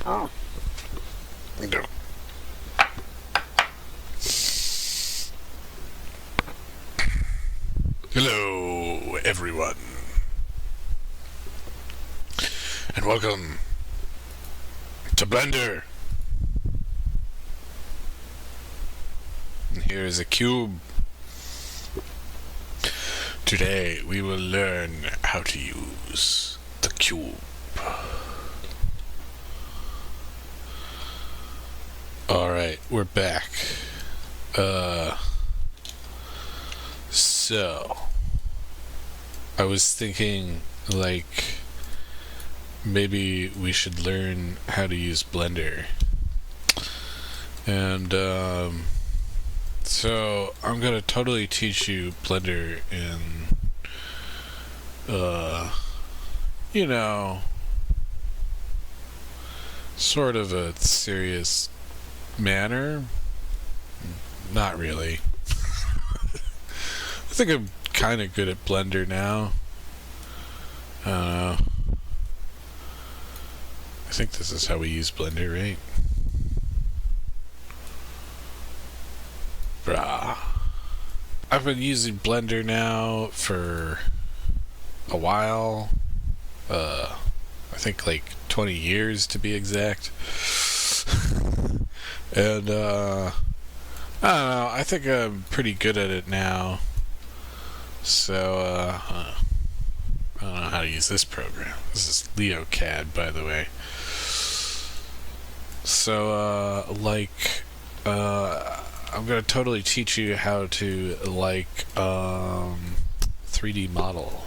Oh. Go. Hello, everyone, and welcome to Blender. And here is a cube. Today we will learn how to use the cube. Alright, we're back. So I was thinking, like, maybe we should learn how to use Blender. And, so I'm gonna totally teach you Blender in, you know, sort of a serious manner. Not really. I think I'm kind of good at Blender now. I don't know. I think this is how we use Blender, right? Brah. I've been using Blender now for a while. I think like 20 years to be exact. And I don't know, I think I'm pretty good at it now. So I don't know how to use this program. This is LeoCAD, by the way. So I'm gonna totally teach you how to 3D model.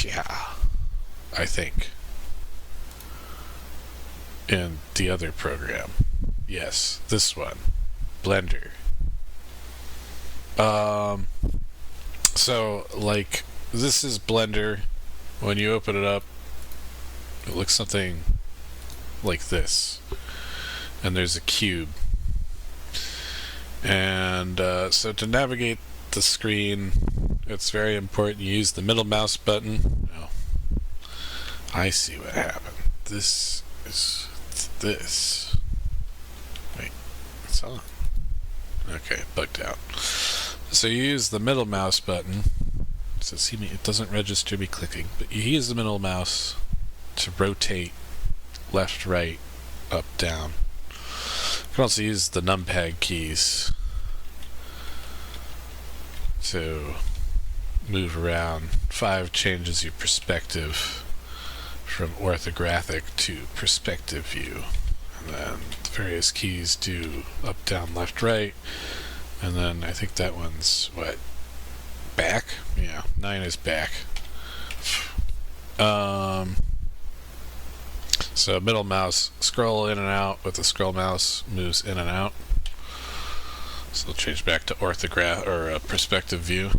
Yeah, I think. And the other program. Yes, this one. Blender. So, like, this is Blender. When you open it up, it looks something like this. And there's a cube. And, so to navigate the screen, it's very important you use the middle mouse button. Oh, I see what happened. This is this. Wait, it's on. Okay, bugged out. So you use the middle mouse button. So see me, it doesn't register me clicking, but you use the middle mouse to rotate left, right, up, down. You can also use the numpad keys to move around. 5 changes your perspective from orthographic to perspective view. And then the various keys do up, down, left, right. And then I think that one's, what, back? Yeah, 9 is back. So middle mouse, scroll in and out with the scroll mouse, moves in and out. So it'll change back to orthograph or perspective view,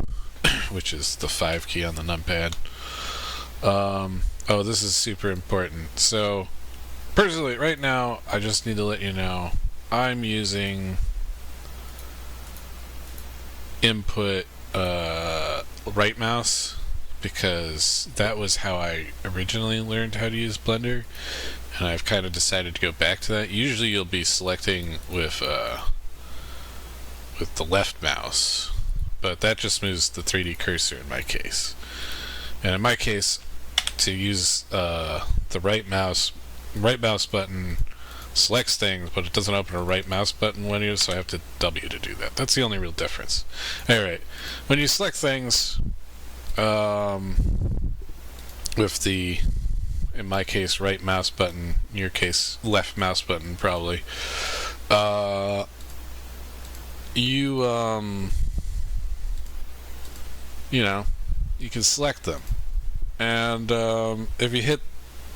which is the 5 key on the numpad. Oh, this is super important. So personally, right now, I just need to let you know I'm using input right mouse because that was how I originally learned how to use Blender, and I've kind of decided to go back to that. Usually you'll be selecting with the left mouse, but that just moves the 3D cursor in my case. And in my case, to use the right mouse button selects things, but it doesn't open a right mouse button window, so I have to W to do that. That's the only real difference. Alright, when you select things with the, in my case, right mouse button, in your case, left mouse button probably, you know, you can select them. And if you hit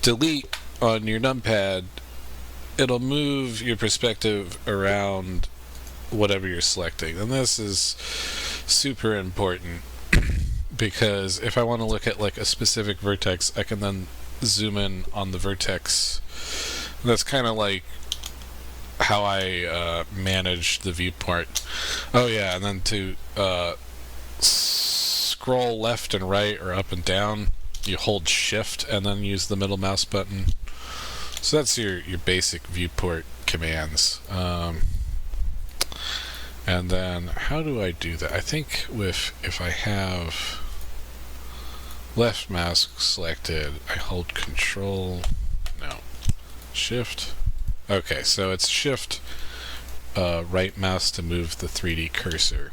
delete on your numpad, it'll move your perspective around whatever you're selecting. And this is super important because if I want to look at like a specific vertex, I can then zoom in on the vertex. And that's kind of like how I manage the viewport. Oh yeah, and then to scroll left and right or up and down, you hold shift and then use the middle mouse button. So that's your basic viewport commands. And then how do I do that? I think if I have left mouse selected, I hold control, no, shift. Okay, so it's shift right mouse to move the 3D cursor.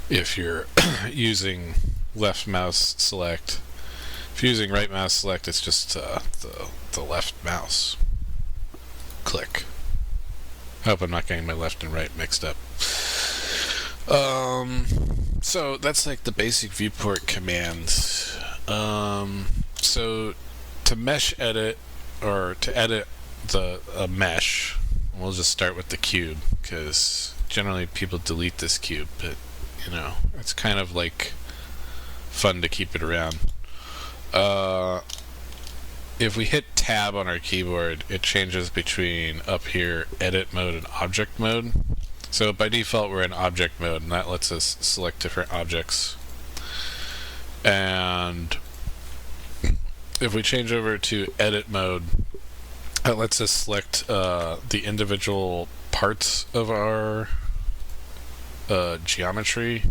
If you're using left mouse select, if you're using right mouse select, it's just the left mouse click. I hope I'm not getting my left and right mixed up. So that's like the basic viewport commands. So to mesh edit, or to edit a mesh, we'll just start with the cube, because generally people delete this cube, but you know, it's kind of like fun to keep it around. If we hit tab on our keyboard, it changes between up here edit mode and object mode. So by default we're in object mode, and that lets us select different objects. And if we change over to edit mode, that lets us select the individual parts of our geometry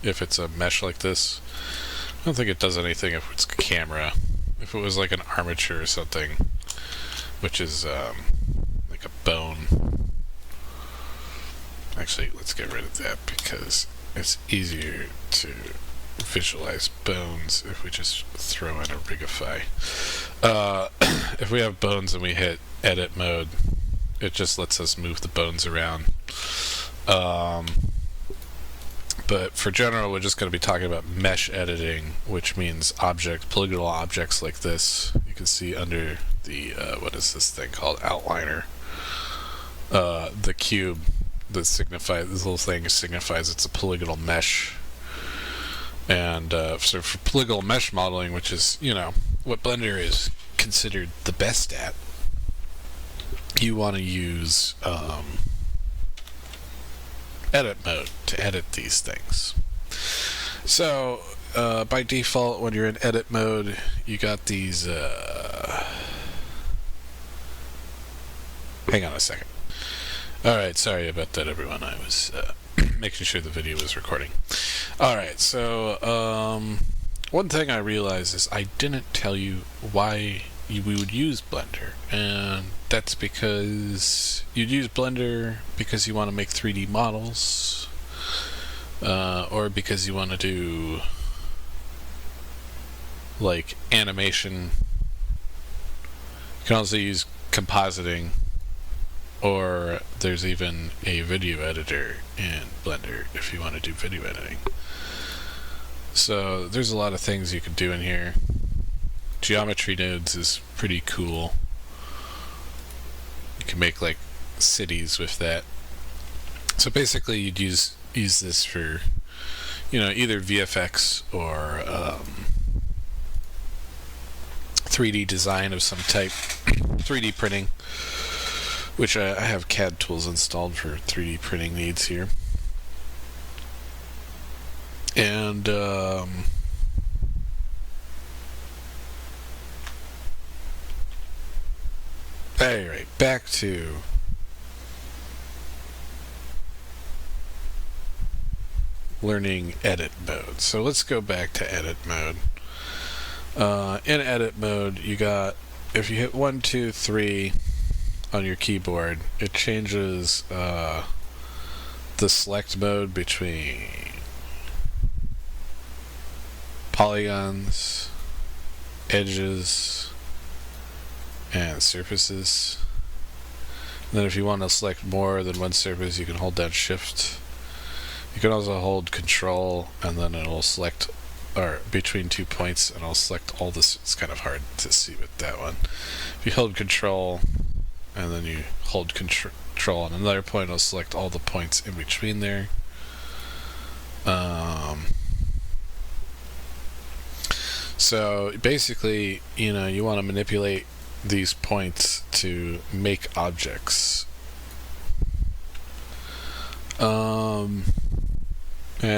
if it's a mesh like this. I don't think it does anything if it's a camera. If it was like an armature or something, which is like a bone. Actually, let's get rid of that because it's easier to visualize bones if we just throw in a rigify. If we have bones and we hit edit mode, it just lets us move the bones around. But for general, we're just going to be talking about mesh editing, which means polygonal objects like this. You can see under the, what is this thing called? Outliner. The cube, this little thing signifies it's a polygonal mesh. And so for polygonal mesh modeling, which is, you know, what Blender is considered the best at, you want to use edit mode to edit these things. So by default, when you're in edit mode, you got these hang on a second. Alright, sorry about that, everyone. I was making sure the video was recording. Alright, so one thing I realized is I didn't tell you why we would use Blender, and that's because you'd use Blender because you want to make 3D models, or because you want to do like animation. You can also use compositing, or there's even a video editor in Blender if you want to do video editing. So there's a lot of things you could do in here. Geometry nodes is pretty cool. You can make like cities with that. So basically you'd use this for, you know, either VFX or 3D design of some type, 3D printing, which I have CAD tools installed for 3D printing needs here. And anyway, back to learning edit mode. So let's go back to edit mode. In edit mode, you got, if you hit 1, 2, 3 on your keyboard, it changes the select mode between polygons, edges, and surfaces. And then if you want to select more than one surface, you can hold down shift. You can also hold control, and then it'll select, or between 2 points, and I'll select all this. It's kind of hard to see with that one. If you hold control and then you hold control on another point, it'll select all the points in between there. So basically, you know, you want to manipulate these points to make objects. And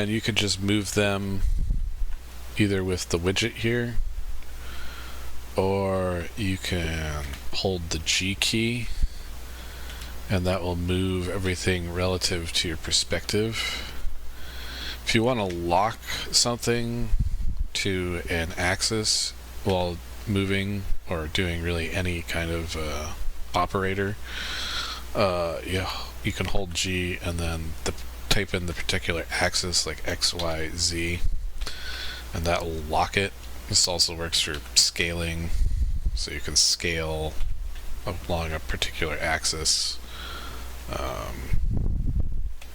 you could just move them either with the widget here, or you can hold the G key, and that will move everything relative to your perspective. If you want to lock something to an axis while moving or doing really any kind of operator, you can hold G and then type in the particular axis like X, Y, Z, and that will lock it. This also works for scaling, so you can scale along a particular axis,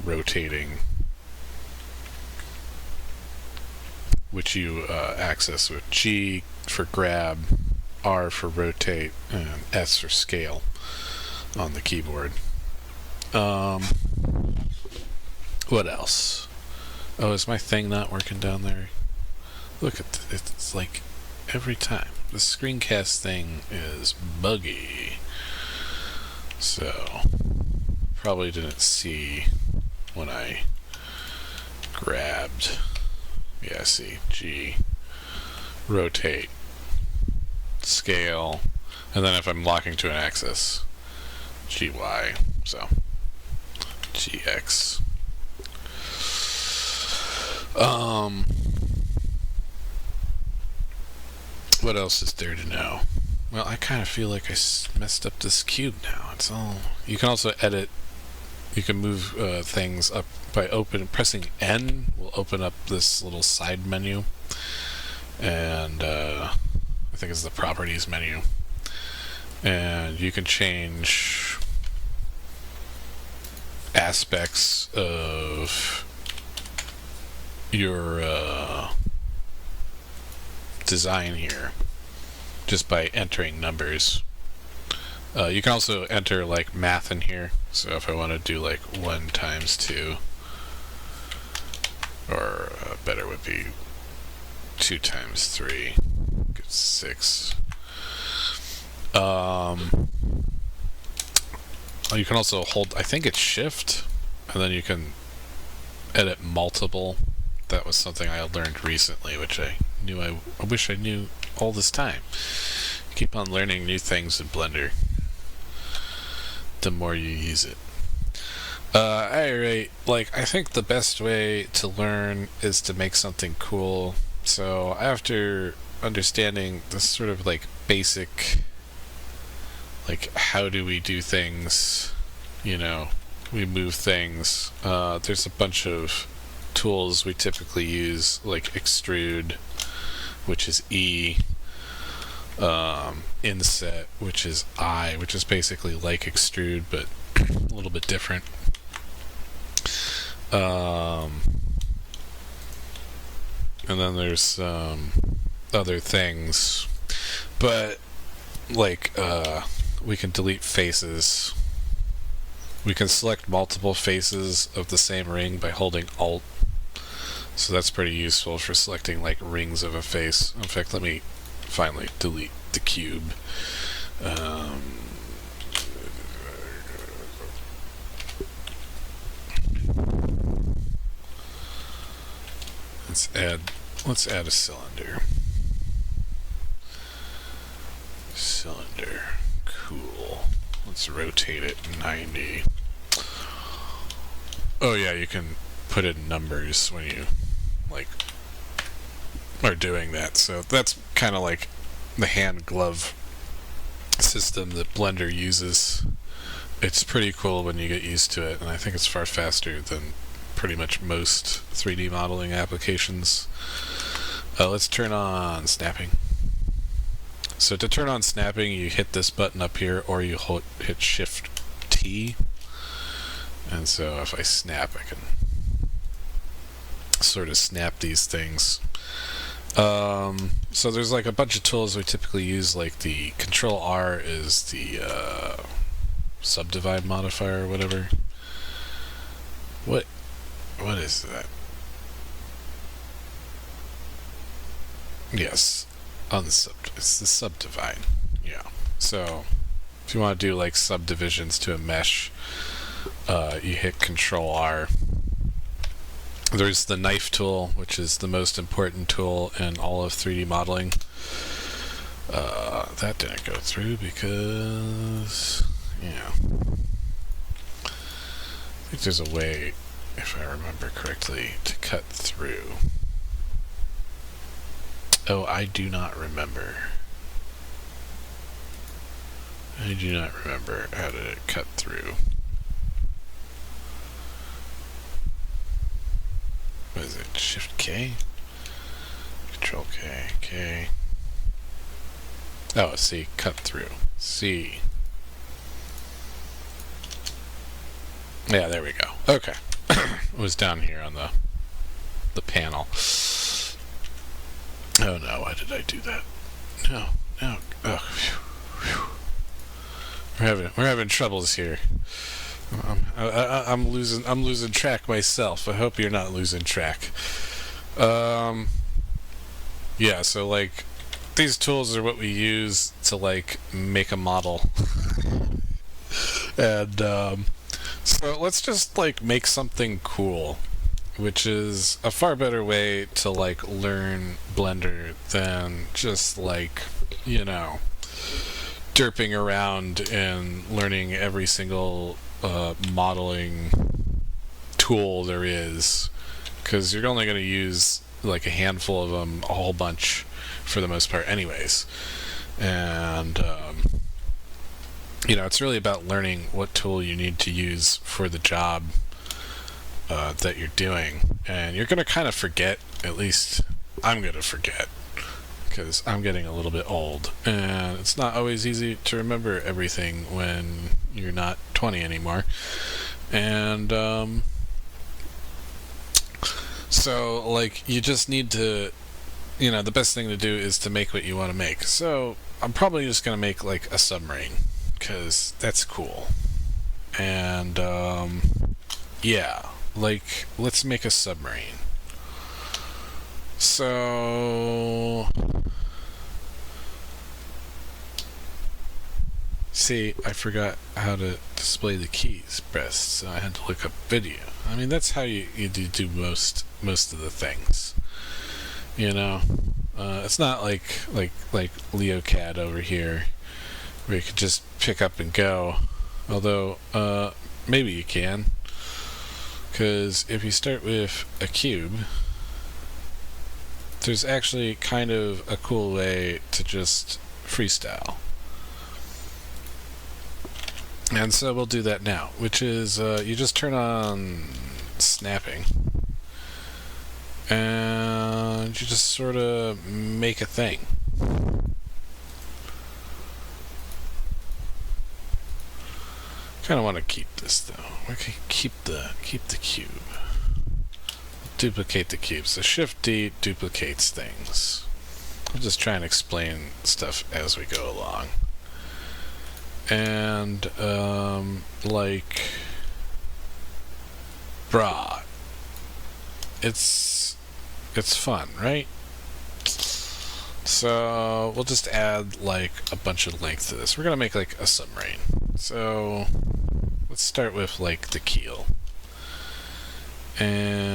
rotating, which you access with G for grab, R for rotate, and S for scale on the keyboard. What else? Oh, is my thing not working down there? Look at it's like every time. The screencast thing is buggy. So, probably didn't see when I grabbed. Yeah, see, G, rotate, scale, and then if I'm locking to an axis, GY, so GX. What else is there to know? Well, I kind of feel like I messed up this cube now. It's all. You can also edit. You can move things up by pressing N. Will open up this little side menu, and I think it's the properties menu, and you can change aspects of your design here just by entering numbers. You can also enter like math in here, so if I want to do like 1 times 2, or better would be 2 times 3, 6. You can also hold, I think it's shift, and then you can edit multiple. That was something I learned recently, which I wish I knew all this time. Keep on learning new things in Blender the more you use it. Alright, like, I think the best way to learn is to make something cool. So after understanding this sort of like basic, like, how do we do things, you know, we move things, there's a bunch of tools we typically use, like extrude, which is E, inset, which is I, which is basically like extrude but a little bit different. And then there's other things, but like we can delete faces. We can select multiple faces of the same ring by holding Alt. So that's pretty useful for selecting like rings of a face. In fact, let me finally delete the cube. Let's add a cylinder. Cylinder. Cool. Let's rotate it 90. Oh yeah, you can put in numbers when you like are doing that. So that's kind of like the hand glove system that Blender uses. It's pretty cool when you get used to it, and I think it's far faster than pretty much most 3D modeling applications. Let's turn on snapping. So to turn on snapping, you hit this button up here, or you hit Shift T. And so if I snap, I can sort of snap these things. So there's like a bunch of tools we typically use, like the Control R is the subdivide modifier or whatever. What is that? Yes, it's the subdivide. Yeah. So if you want to do like subdivisions to a mesh, you hit Control R. There's the knife tool, which is the most important tool in all of 3D modeling. That didn't go through because, I think there's a way, if I remember correctly, to cut through. Oh, I do not remember. I do not remember how to cut through. What is it? Shift K? Control K. K. Oh, C. Cut through. C. Yeah, there we go. Okay. It was down here on the panel. Oh no, why did I do that? No. Oh, phew, phew. We're having troubles here. I'm losing track myself. I hope you're not losing track. Yeah, so like these tools are what we use to like make a model. And so let's just like make something cool, which is a far better way to like learn Blender than just like, derping around and learning every single modeling tool there is, because you're only going to use like a handful of them, a whole bunch for the most part anyways. And it's really about learning what tool you need to use for the job that you're doing. And you're going to kind of forget, at least I'm going to forget, because I'm getting a little bit old, and it's not always easy to remember everything when you're not 20 anymore. And so like you just need to, the best thing to do is to make what you want to make. So I'm probably just going to make like a submarine, because that's cool. And yeah, like let's make a submarine. So see, I forgot how to display the keys pressed, so I had to look up video. I mean, that's how you do most of the things. It's not like LeoCAD over here, where you could just pick up and go. Although maybe you can, because if you start with a cube, there's actually kind of a cool way to just freestyle. And so we'll do that now, which is you just turn on snapping, and you just sort of make a thing. Kind of want to keep this though. We can keep the cube. Duplicate the cube. So Shift D duplicates things. I'll just try and explain stuff as we go along. And like, brah, it's fun, right? So we'll just add like a bunch of length to this. We're gonna make like a submarine. So let's start with like the keel. And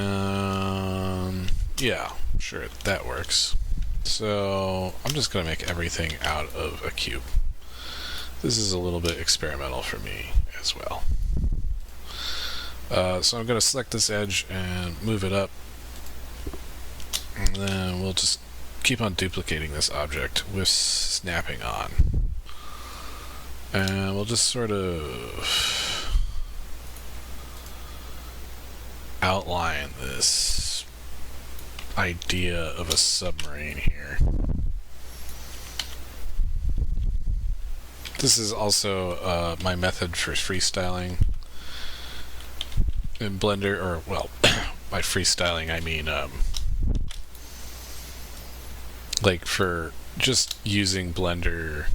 yeah, sure, that works. So I'm just gonna make everything out of a cube. This is a little bit experimental for me as well. So I'm going to select this edge and move it up. And then we'll just keep on duplicating this object with snapping on. And we'll just sort of outline this idea of a submarine here. This is also my method for freestyling in Blender, or well, by freestyling I mean like for just using Blender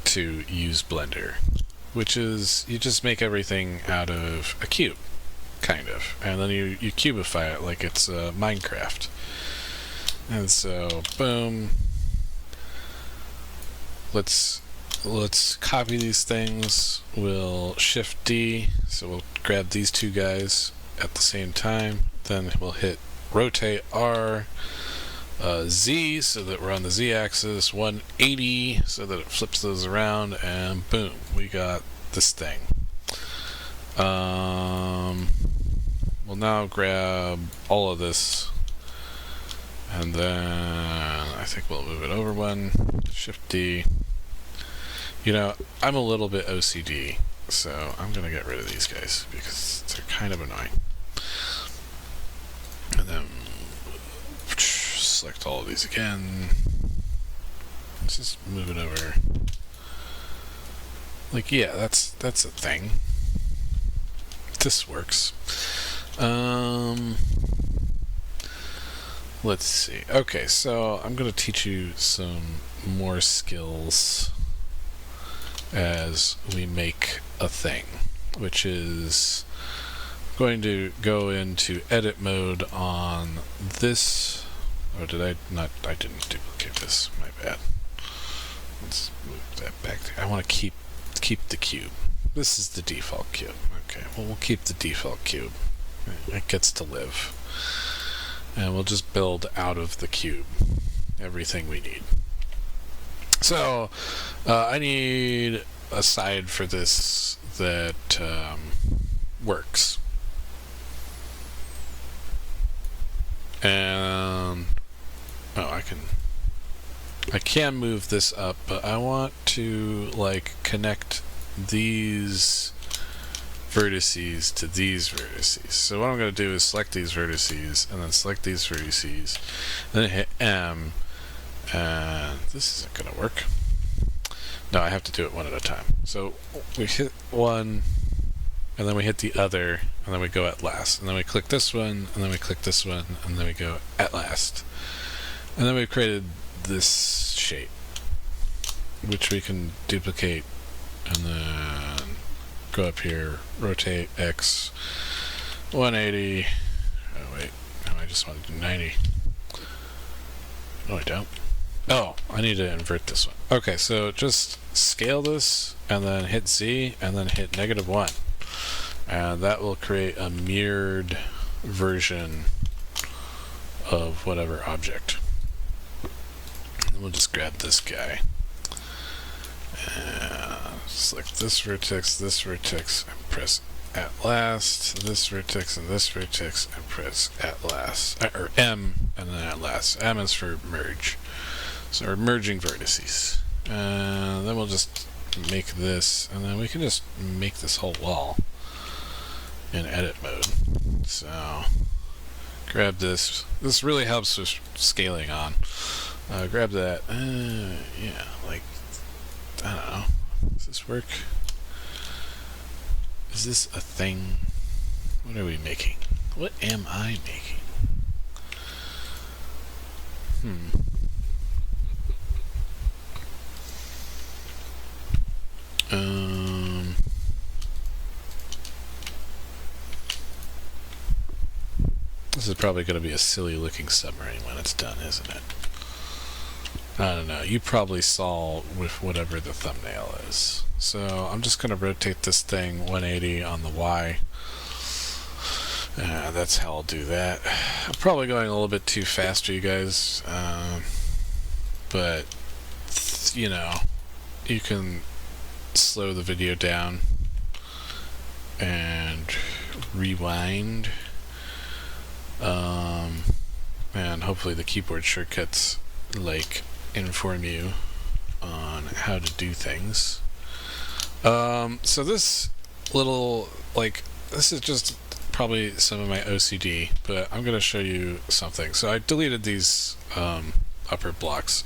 to use Blender, which is you just make everything out of a cube, kind of, and then you cubify it like it's Minecraft. And so boom, let's copy these things. We'll Shift D, so we'll grab these two guys, at the same time. Then we'll hit rotate R, Z, so that we're on the Z axis, 180 so that it flips those around, and boom, we got this thing. We'll now grab all of this, and then I think we'll move it over one, Shift D. You know, I'm a little bit OCD, so I'm gonna get rid of these guys because they're kind of annoying. And then select all of these again. Let's just move it over. Like, yeah, that's a thing. This works. Let's see. Okay, so I'm going to teach you some more skills as we make a thing, which is going to go into edit mode on this. Oh, did I not? I didn't duplicate this. My bad. Let's move that back there. I want to keep the cube. This is the default cube. Okay, well, we'll keep the default cube. It gets to live. And we'll just build out of the cube everything we need. So, I need a side for this that works. And I can move this up, but I want to like connect these vertices to these vertices. So what I'm going to do is select these vertices and then select these vertices and then hit M, and this isn't going to work. No, I have to do it one at a time. So we hit one and then we hit the other and then we go at last, and then we click this one and then we click this one and then we go at last, and then we've created this shape which we can duplicate and then go up here, rotate X 180. Oh wait, no, I just want to do 90. No, I don't. Oh, I need to invert this one. Okay, so just scale this and then hit Z and then hit -1, and that will create a mirrored version of whatever object. And we'll just grab this guy and select this vertex, and press at last, this vertex and this vertex, and press at last, or M and then at last. M is for merge. So we're merging vertices. And then we'll just make this, and then we can just make this whole wall in edit mode. So grab this. This really helps with scaling on. Grab that. Yeah, like, I don't know. Does this work? Is this a thing? What are we making? What am I making? This is probably going to be a silly looking submarine when it's done, isn't it? I don't know. You probably saw with whatever the thumbnail is. So I'm just going to rotate this thing 180 on the Y. That's how I'll do that. I'm probably going a little bit too fast for you guys. But, you know, you can slow the video down and rewind. And hopefully the keyboard shortcuts like inform you on how to do things. So this little, like, this is just probably some of my OCD, but I'm going to show you something. So I deleted these upper blocks,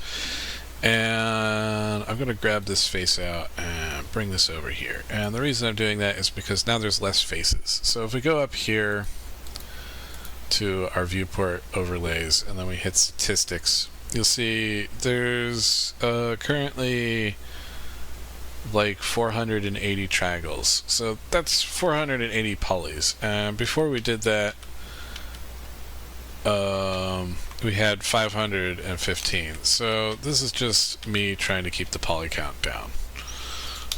and I'm going to grab this face out and bring this over here. And the reason I'm doing that is because now there's less faces. So if we go up here to our viewport overlays and then we hit statistics, you'll see there's currently like 480 triangles. So that's 480 polys. And before we did that, we had 515. So this is just me trying to keep the poly count down,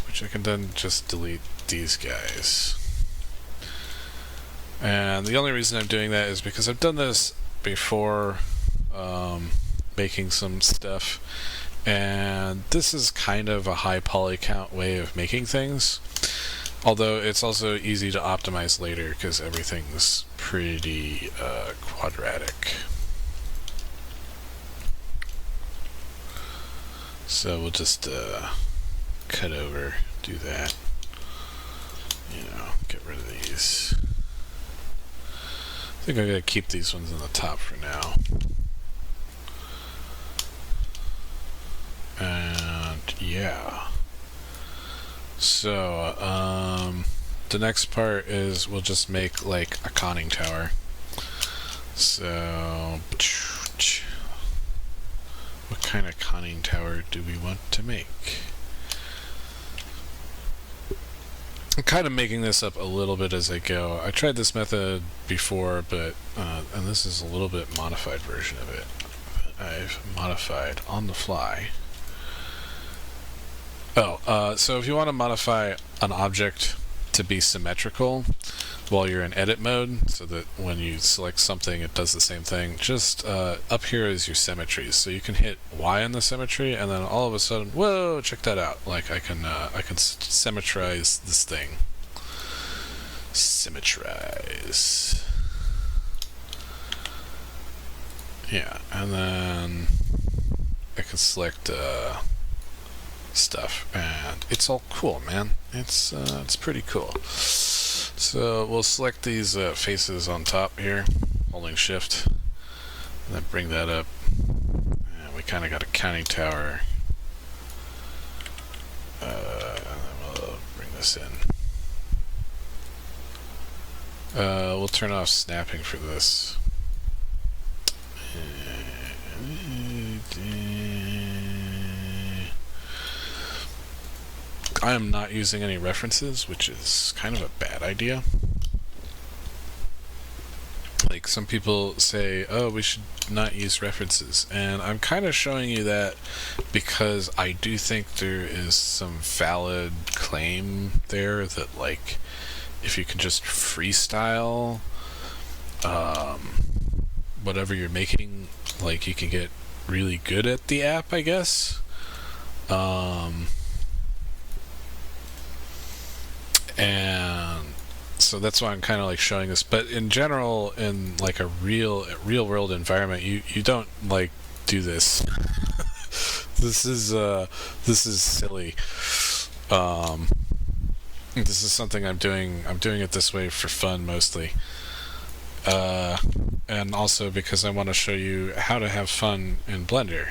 which I can then just delete these guys. And the only reason I'm doing that is because I've done this before, making some stuff, and this is kind of a high poly count way of making things, although it's also easy to optimize later because everything's pretty quadratic. So we'll just cut over, do that, get rid of these. I think I'm going to keep these ones on the top for now. And yeah. So, the next part is we'll just make like a conning tower. So, what kind of conning tower do we want to make? I'm kind of making this up a little bit as I go. I tried this method before, but and this is a little bit modified version of it. I've modified on the fly. So if you want to modify an object to be symmetrical while you're in edit mode, so that when you select something it does the same thing, just up here is your symmetries. So you can hit Y on the symmetry, and then all of a sudden, whoa, check that out! Like I can symmetrize this thing. Symmetrize. Yeah, and then I can select stuff, and it's all cool, man. It's pretty cool. So we'll select these faces on top here, holding shift, and then bring that up, and we kind of got a counting tower, and then we'll bring this in. We'll turn off snapping for this. I am not using any references, which is kind of a bad idea. Like, some people say, oh, we should not use references, and I'm kind of showing you that because I do think there is some valid claim there that, like, if you can just freestyle whatever you're making, like, you can get really good at the app, I guess. And so that's why I'm kind of like showing this. But in general, in like a real world environment, you don't like do this. This is silly. This is something I'm doing it this way for fun mostly. And also because I want to show you how to have fun in Blender.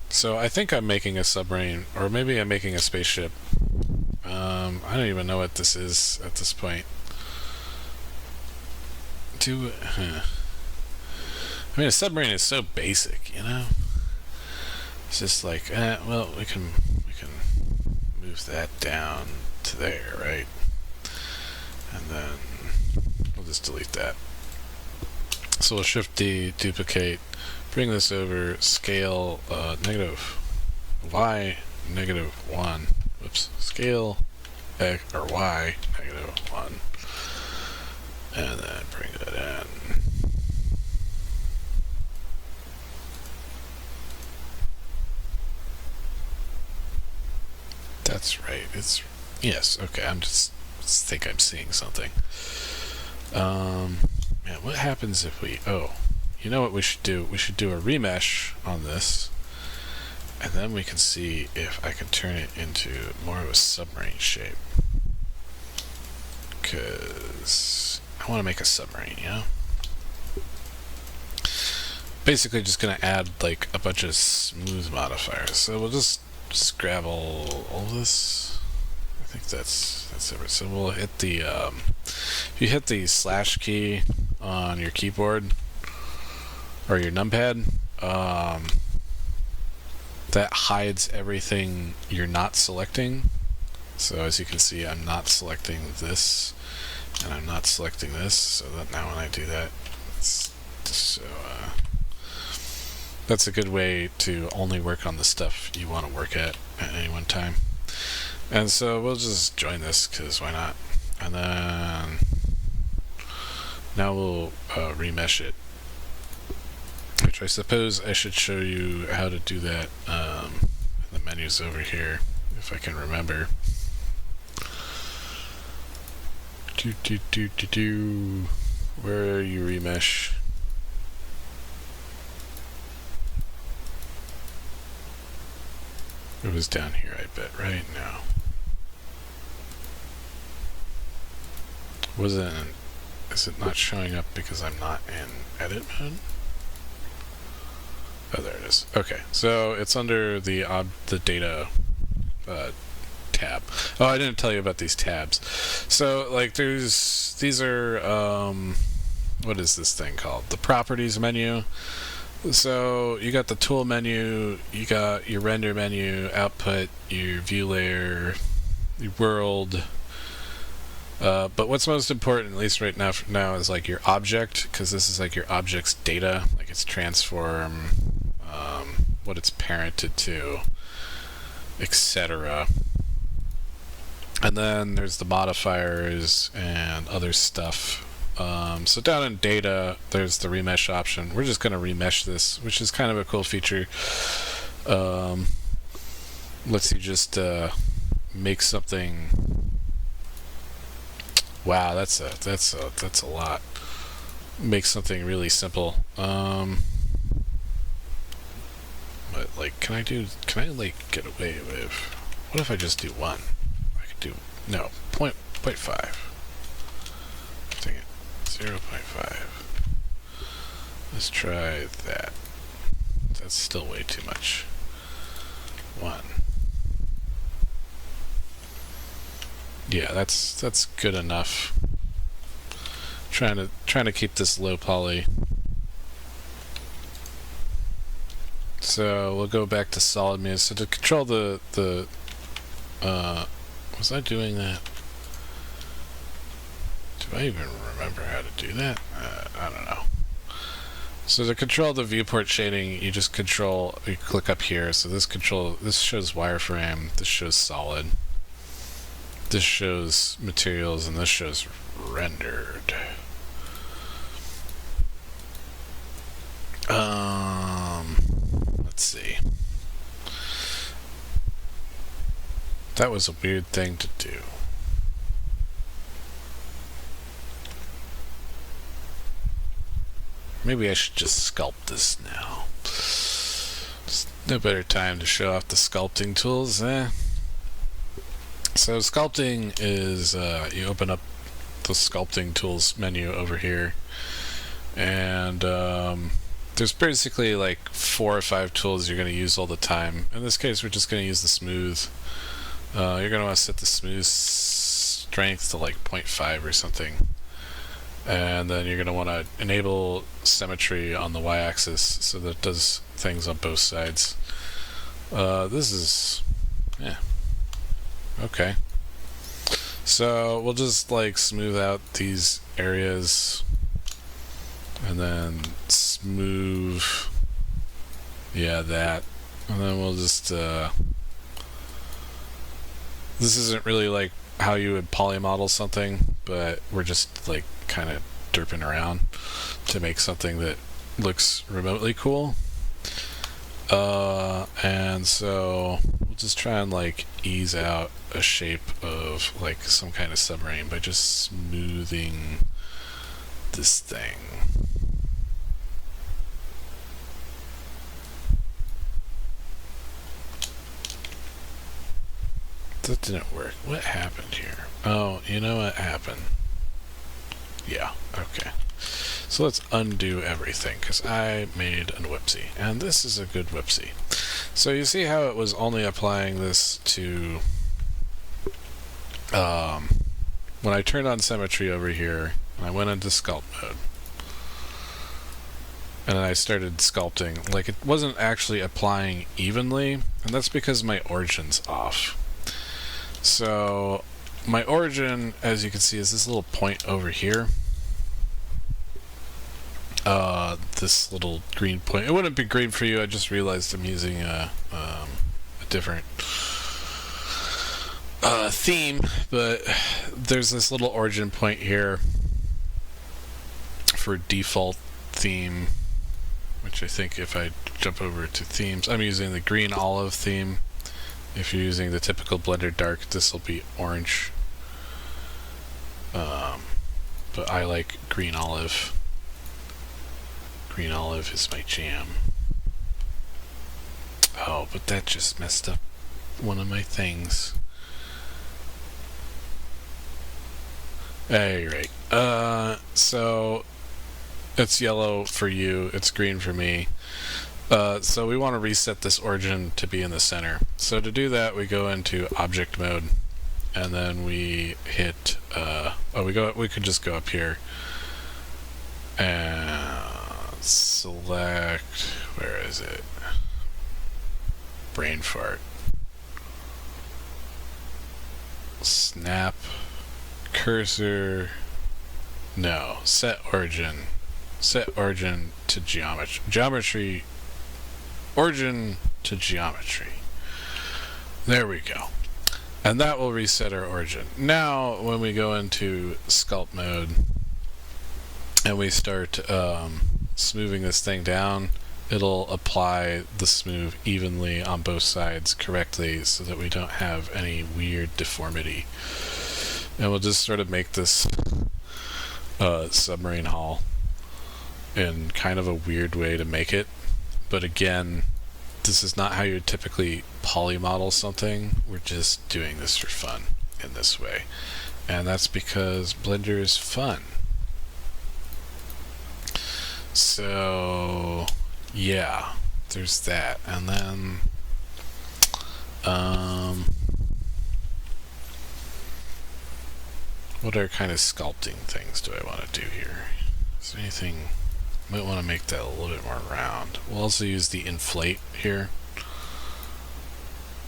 So I think I'm making a submarine, or maybe I'm making a spaceship. I don't even know what this is at this point. I mean, a submarine is so basic, you know? It's just like, well, we can move that down to there, right? And then we'll just delete that. So we'll Shift D, duplicate, bring this over, scale negative Y, negative 1. Whoops. Scale X or Y, negative 1. And then bring that in. That's right. It's, yes, okay, I'm just think I'm seeing something. Man, what happens if we, you know what we should do? We should do a remesh on this, and then we can see if I can turn it into more of a submarine shape. Because I want to make a submarine, you know? Basically just going to add like a bunch of smooth modifiers. So we'll just grab all this. I think that's it. So we'll hit the, if you hit the slash key on your keyboard, or your numpad, that hides everything you're not selecting. So as you can see, I'm not selecting this, and I'm not selecting this, so that now when I do that, that's a good way to only work on the stuff you want to work at any one time. And so we'll just join this, because why not? And then now we'll remesh it. Which I suppose I should show you how to do that. The menu's over here, if I can remember. Where are you, Remesh? It was down here, I bet, right now. Is it not showing up because I'm not in edit mode? Oh, there it is. Okay, so it's under the data tab. Oh, I didn't tell you about these tabs. So, like, these are, what is this thing called? The properties menu. So, you got the tool menu, you got your render menu, output, your view layer, your world. But what's most important, at least right now, is like your object, because this is like your object's data, like its transform, what it's parented to, etc. And then there's the modifiers and other stuff. So down in data, there's the remesh option. We're just going to remesh this, which is kind of a cool feature. Lets you just make something. Wow, that's a lot. Make something really simple. But like, can I like get away with? What if I just do one? I could do no 0.5. Dang it, 0.5. Let's try that. That's still way too much. 1. Yeah, that's good enough. Trying to keep this low poly. So we'll go back to solid muse. So to control the was I doing that? Do I even remember how to do that? I don't know. So to control the viewport shading, you just you click up here. So this shows wireframe, this shows solid, this shows materials, and this shows rendered. Let's see. That was a weird thing to do. Maybe I should just sculpt this now. There's no better time to show off the sculpting tools, eh? So sculpting is, you open up the sculpting tools menu over here, and there's basically like 4 or 5 tools you're going to use all the time. In this case, we're just going to use the smooth. You're going to want to set the smooth strength to like 0.5 or something. And then you're going to want to enable symmetry on the y-axis so that it does things on both sides. This is, yeah, okay. So we'll just like smooth out these areas and then smooth, yeah, that. And then we'll just, this isn't really like how you would polymodel something, but we're just like kind of derping around to make something that looks remotely cool. And so we'll just try and like ease out a shape of like some kind of submarine by just smoothing this thing. That didn't work. What happened here? Oh, you know what happened? Yeah, okay. So let's undo everything, because I made a whoopsie. And this is a good whoopsie. So you see how it was only applying this to... when I turned on symmetry over here, I went into sculpt mode. And then I started sculpting. Like, it wasn't actually applying evenly, and that's because my origin's off. So my origin, as you can see, is this little point over here. This little green point. It wouldn't be green for you. I just realized I'm using a different theme, but there's this little origin point here. for default theme, which I think if I jump over to themes, I'm using the green olive theme. If you're using the typical Blender dark, this will be orange. But I like green olive. Green olive is my jam. Oh, but that just messed up one of my things. Hey, right. So it's yellow for you, it's green for me. So we want to reset this origin to be in the center. So to do that, we go into object mode, and then we hit we could just go up here and select, where is it? Brain fart. Snap cursor. No, set origin. Set origin to geometry. Origin to geometry. There we go. And that will reset our origin. Now, when we go into sculpt mode and we start smoothing this thing down, it'll apply the smooth evenly on both sides correctly so that we don't have any weird deformity. And we'll just sort of make this submarine hull in kind of a weird way to make it. But again, this is not how you would typically polymodel something. We're just doing this for fun in this way. And that's because Blender is fun. So yeah, there's that. And then what other kind of sculpting things do I want to do here? Is there anything? Might want to make that a little bit more round. We'll also use the inflate here,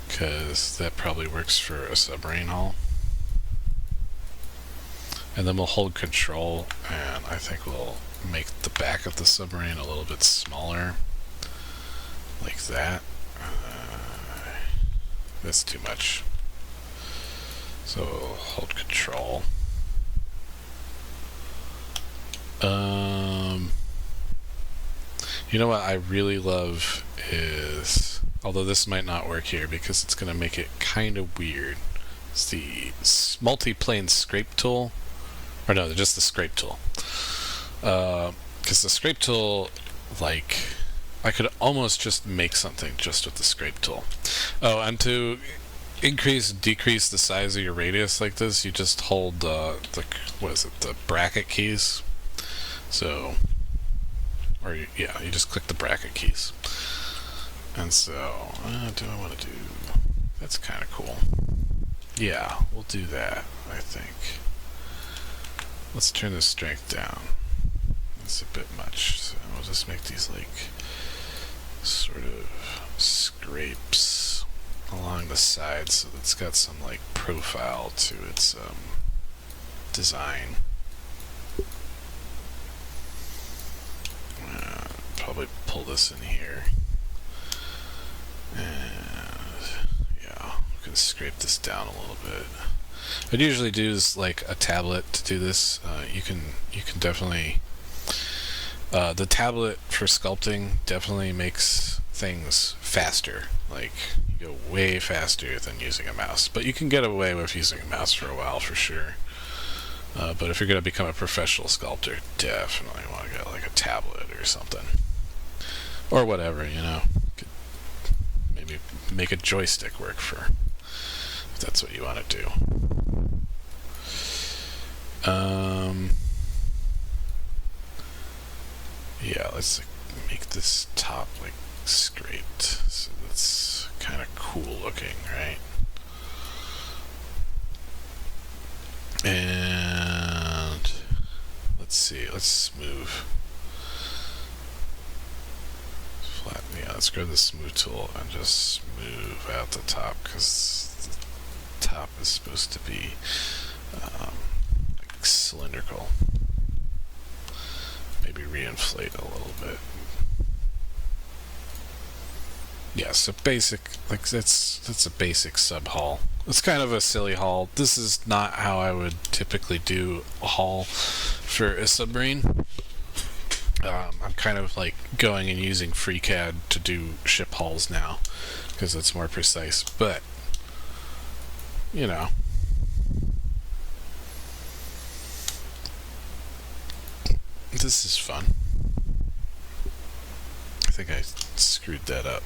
because that probably works for a submarine hull. And then we'll hold control, and I think we'll make the back of the submarine a little bit smaller, like that. That's too much. So we'll hold control. You know what I really love is, although this might not work here because it's going to make it kind of weird, it's the multi-plane scrape tool. Or no, just the scrape tool. Because the scrape tool, like, I could almost just make something just with the scrape tool. Oh, and to increase, decrease the size of your radius like this, you just hold the bracket keys. So, you just click the bracket keys. And so, do I want to do, that's kind of cool. Yeah, we'll do that, I think. Let's turn the strength down. That's a bit much. So we'll just make these like sort of scrapes along the sides so that it's got some like profile to its design. Probably pull this in here. And yeah, we can scrape this down a little bit. I'd usually do like a tablet to do this. You can definitely the tablet for sculpting definitely makes things faster. Like you go way faster than using a mouse. But you can get away with using a mouse for a while for sure. But if you're going to become a professional sculptor, definitely want to get like a tablet or something, or whatever, you know. Could maybe make a joystick work for, if that's what you want to do. Yeah, let's make this top like scraped, so that's kind of cool looking, right? And let's see, let's smooth. Flatten, yeah, let's go to the smooth tool and just smooth out the top, because the top is supposed to be like cylindrical. Maybe reinflate a little bit. Yeah, so basic, like that's a basic sub hull. It's kind of a silly hull. This is not how I would typically do a hull for a submarine. I'm kind of like going and using FreeCAD to do ship hulls now because it's more precise, but you know, this is fun. I think I screwed that up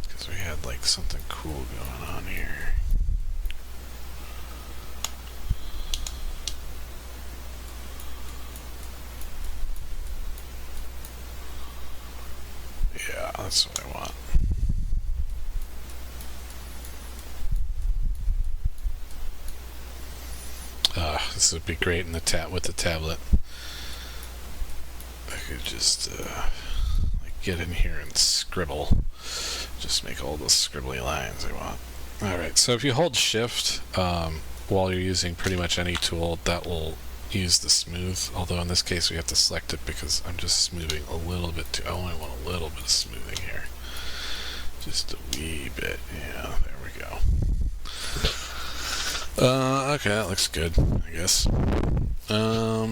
because we had like something cool going on here. Yeah, that's what I want. This would be great in the with the tablet. I could just like get in here and scribble. Just make all those scribbly lines I want. Alright, so if you hold shift while you're using pretty much any tool, that will use the smooth, although in this case we have to select it because I'm just smoothing a little bit too. I only want a little bit of smoothing here. Just a wee bit. Yeah, there we go. Okay, that looks good, I guess. So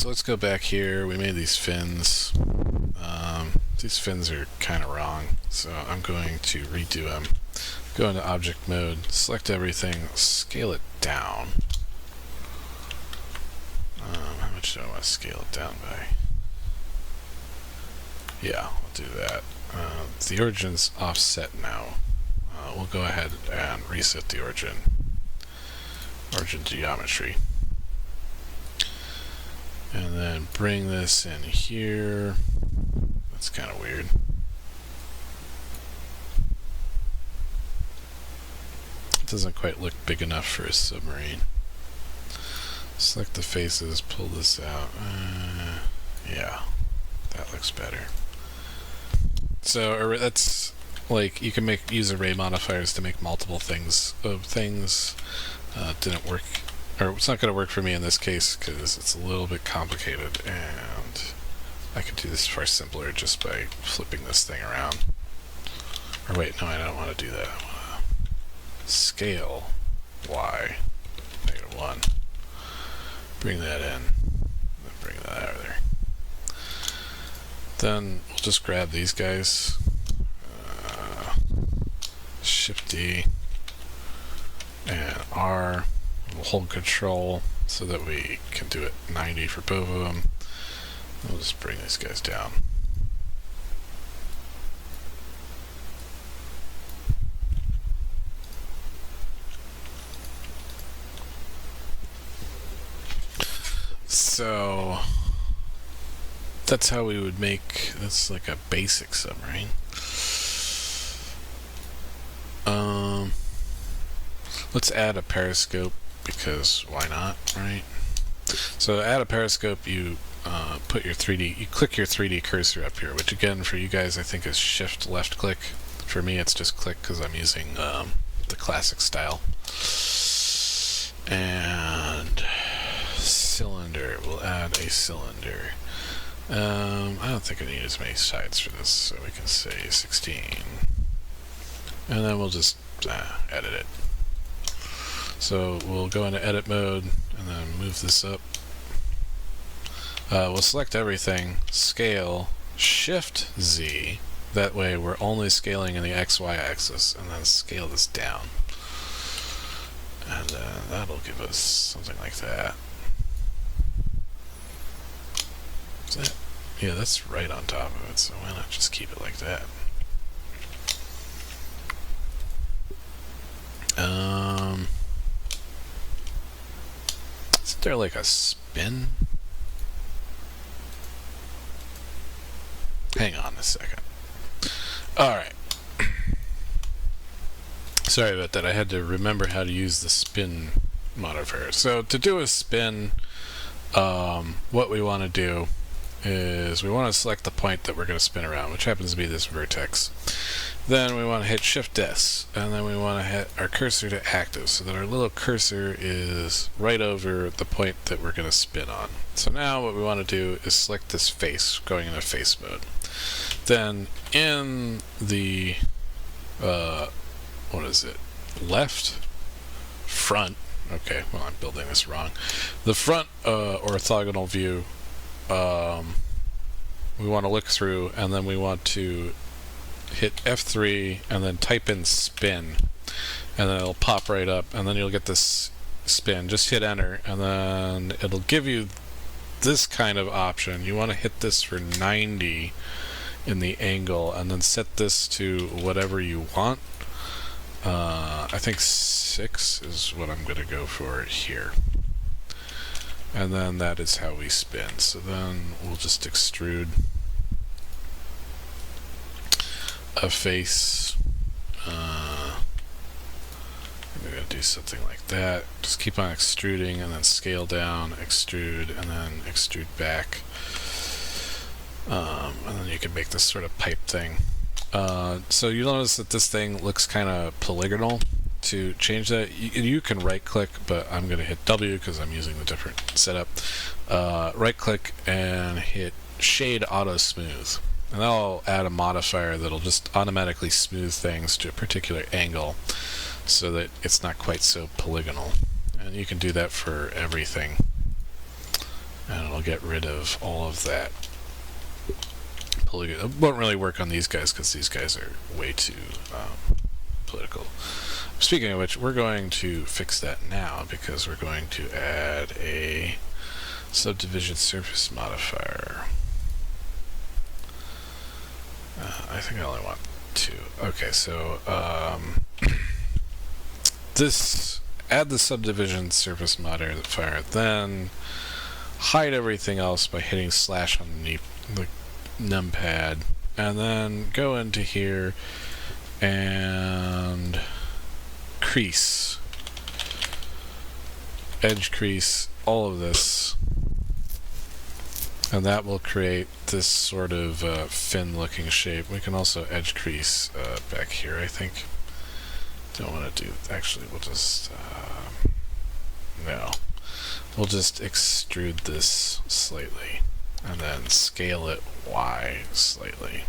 let's go back here. We made these fins. These fins are kind of wrong, so I'm going to redo them. Go into object mode, select everything, scale it down. How much do I want to scale it down by? Yeah, I'll do that. The origin's offset now. We'll go ahead and reset the origin geometry. And then bring this in here. That's kind of weird. It doesn't quite look big enough for a submarine. Select the faces, pull this out. Yeah, that looks better. So that's like you can use array modifiers to make multiple things of things. Didn't work, or it's not going to work for me in this case because it's a little bit complicated, and I could do this far simpler just by flipping this thing around. Or wait, no, I don't want to do that. I want to scale y -1. Bring that in. Bring that out of there. Then we'll just grab these guys. Shift D and R. We'll hold Control so that we can do it 90 for both of them. We'll just bring these guys down. So that's how we would make this like a basic submarine. Let's add a periscope because why not, right? So to add a periscope, you put your 3D, you click your 3D cursor up here, which again for you guys I think is shift left click. For me it's just click because I'm using the classic style. And cylinder, we'll add a cylinder. I don't think I need as many sides for this, so we can say 16. And then we'll just edit it. So we'll go into edit mode and then move this up. We'll select everything, scale, Shift Z. That way we're only scaling in the XY axis, and then scale this down. And that'll give us something like that. Is that? Yeah, that's right on top of it, so why not just keep it like that? Isn't there like a spin? Hang on a second. Alright. Sorry about that. I had to remember how to use the spin modifier. So to do a spin, what we want to do is we want to select the point that we're going to spin around, which happens to be this vertex. Then we want to hit Shift S, and then we want to hit our cursor to active so that our little cursor is right over the point that we're going to spin on. So now what we want to do is select this face, going into face mode. Then in the what is it? Left front, Okay, well, I'm building this wrong. The front orthogonal view, we want to look through, and then we want to hit F3 and then type in spin, and then it'll pop right up, and then you'll get this spin. Just hit enter, and then it'll give you this kind of option. You want to hit this for 90 in the angle, and then set this to whatever you want. I think 6 is what I'm going to go for here. And then that is how we spin. So then we'll just extrude a face. I'm going to do something like that. Just keep on extruding and then scale down, extrude, and then extrude back. And then you can make this sort of pipe thing. So you'll notice that this thing looks kind of polygonal. To change that, you can right click, but I'm going to hit W because I'm using the different setup. Right click and hit Shade Auto Smooth, and that'll add a modifier that'll just automatically smooth things to a particular angle so that it's not quite so polygonal. And you can do that for everything, and it'll get rid of all of that polygon. It won't really work on these guys because these guys are way too political. Speaking of which, we're going to fix that now because we're going to add a subdivision surface modifier. I think I only want 2. Okay, so add the subdivision surface modifier, then hide everything else by hitting slash on the numpad, and then go into here and crease, edge crease, all of this, and that will create this sort of fin looking shape. We can also edge crease back here, I think. Don't want to do, actually we'll just no, we'll just extrude this slightly and then scale it Y slightly,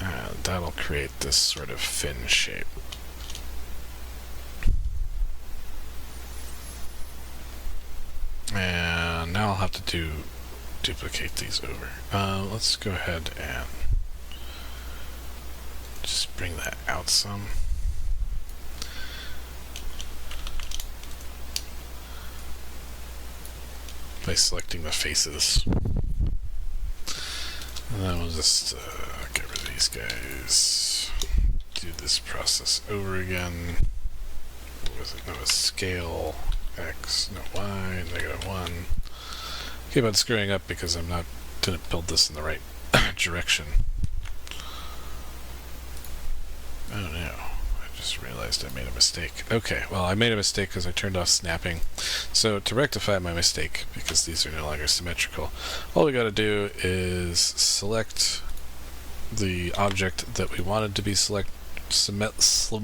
and that'll create this sort of fin shape. And now I'll have to duplicate these over. Let's go ahead and just bring that out some. By selecting the faces. And then we'll just get rid of these guys. Do this process over again. What was it? No, scale X, no Y, -1. Keep on screwing up because didn't build this in the right direction. Oh no, I just realized I made a mistake. Okay, well I made a mistake because I turned off snapping. So to rectify my mistake, because these are no longer symmetrical, all we got to do is select the object that we wanted to be symmetrical,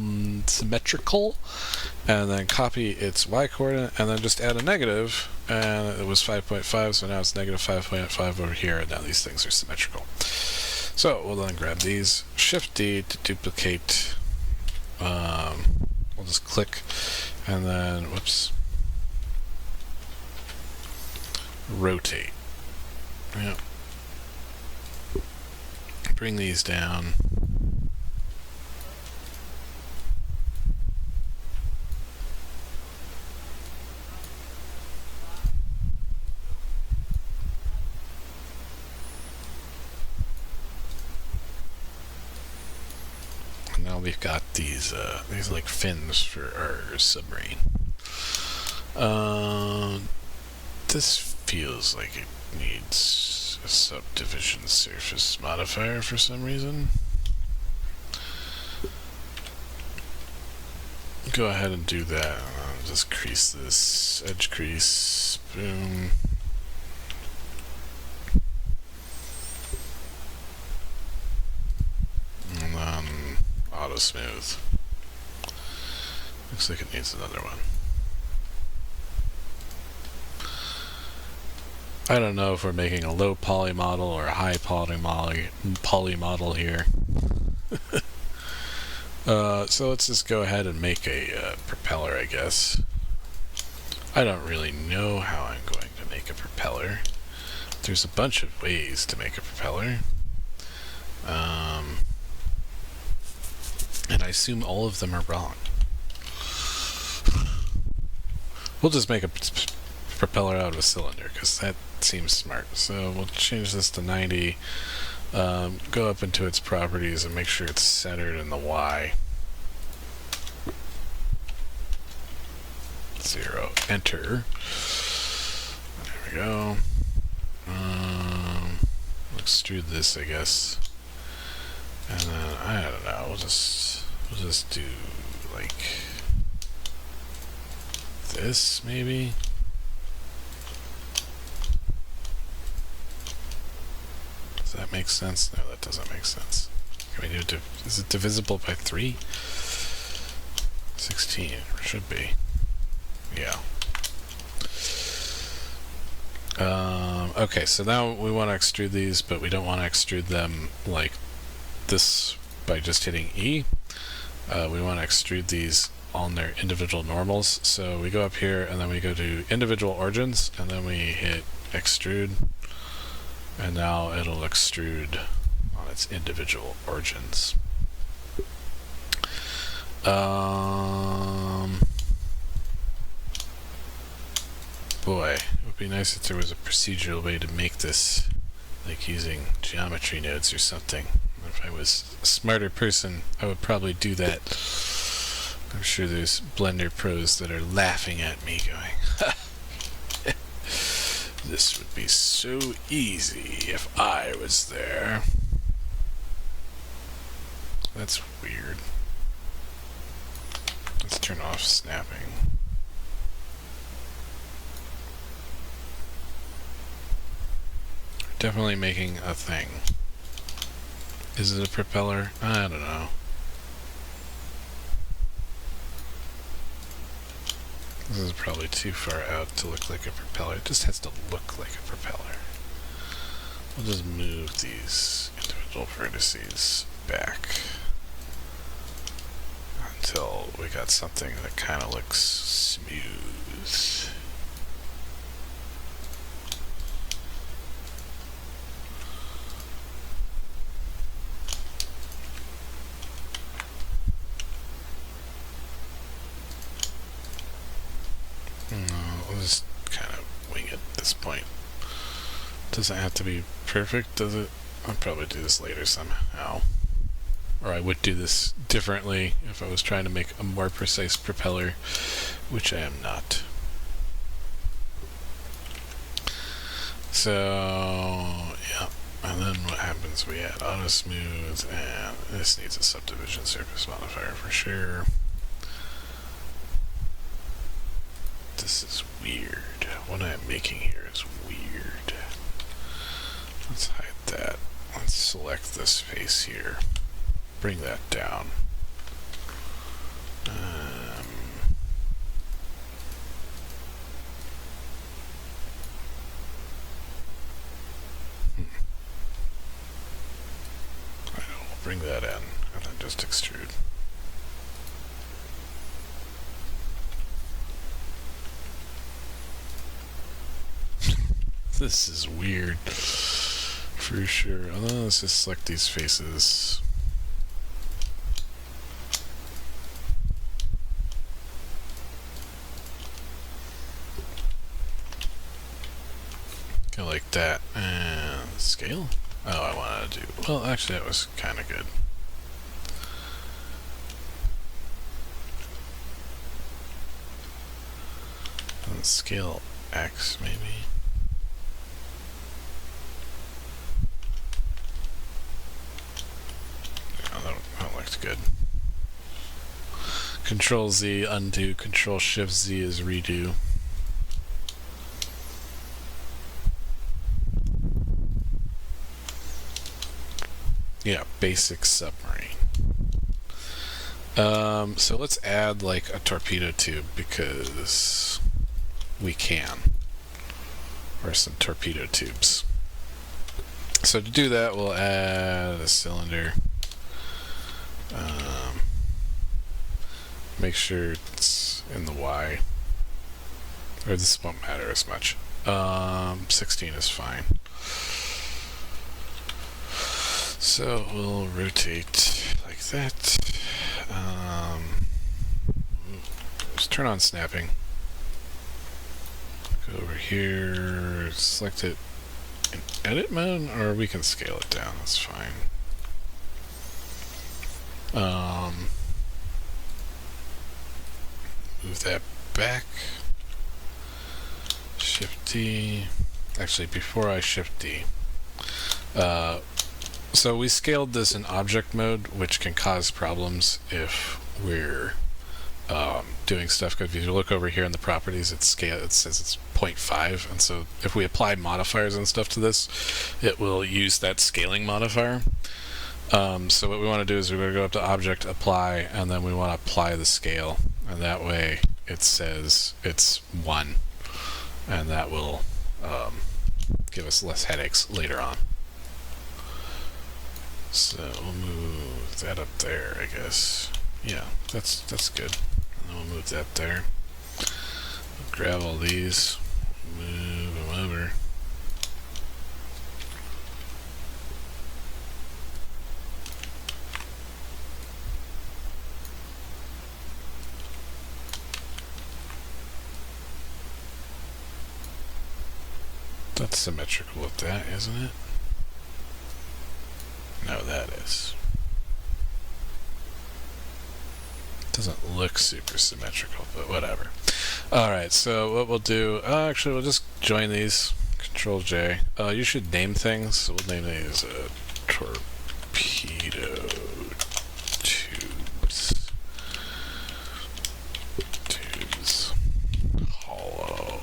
and then copy its Y coordinate, and then just add a negative, and it was 5.5, so now it's -5.5 over here, and now these things are symmetrical. So we'll then grab these, Shift D to duplicate, we'll just click, and then, whoops, rotate. Yep. Bring these down. Now we've got these like fins for our submarine. This feels like it needs a subdivision surface modifier for some reason. Go ahead and do that. Just crease this, edge crease, boom. And then auto smooth. Looks like it needs another one. I don't know if we're making a low poly model or a high poly model here. So let's just go ahead and make a propeller, I guess. I don't really know how I'm going to make a propeller. There's a bunch of ways to make a propeller. And I assume all of them are wrong. We'll just make a propeller out of a cylinder, because that seems smart. So we'll change this to 90, go up into its properties and make sure it's centered in the Y. 0, enter. There we go. Extrude this, I guess. And then, I don't know, we'll just do, like, this, maybe? Does that make sense? No, that doesn't make sense. Can we do it, is it divisible by 3? 16, should be. Yeah. Okay, so now we want to extrude these, but we don't want to extrude them like this by just hitting E. We want to extrude these on their individual normals. So we go up here and then we go to individual origins and then we hit extrude, and now it'll extrude on its individual origins. Boy, it would be nice if there was a procedural way to make this, like using geometry nodes or something. If I was a smarter person, I would probably do that. I'm sure there's Blender pros that are laughing at me going, this would be so easy if I was there. That's weird. Let's turn off snapping. Definitely making a thing. Is it a propeller? I don't know. This is probably too far out to look like a propeller. It just has to look like a propeller. We'll just move these individual vertices back until we got something that kind of looks smooth. We'll just kind of wing it at this point. Doesn't have to be perfect, does it? I'll probably do this later somehow. Or I would do this differently if I was trying to make a more precise propeller, which I am not. So, yeah. And then what happens? We add auto smooth, and this needs a subdivision surface modifier for sure. This is weird. What I'm making here is weird. Let's hide that. Let's select this face here. Bring that down. I'll bring that in and then just extrude. This is weird, for sure. Let's just select these faces. Go like that, and scale? Oh, I wanted to do, well, actually that was kind of good. And scale X, maybe? Good. Control Z, undo. Control Shift Z is redo. Yeah, basic submarine. So let's add like a torpedo tube because we can. Or some torpedo tubes. So to do that, we'll add a cylinder. Make sure it's in the Y. or this won't matter as much. 16 is fine. So we'll rotate like that. Just turn on snapping. Go over here, select it in edit mode, or we can scale it down, that's fine. Move that back. Shift D. Actually, before I Shift D. So we scaled this in object mode, which can cause problems if we're doing stuff. Because if you look over here in the properties, it says it's 0.5, and so if we apply modifiers and stuff to this, it will use that scaling modifier. So what we want to do is we're going to go up to Object, Apply, and then we want to apply the scale, and that way it says it's 1, and that will give us less headaches later on. So we'll move that up there, I guess. Yeah, that's good. And then we'll move that there. We'll grab all these, move them over. That's symmetrical with that, isn't it? No, that is. Doesn't look super symmetrical, but whatever. Alright, so what we'll do, actually we'll just join these. Control J. You should name things, so we'll name these torpedo tubes. Tubes. Hollow.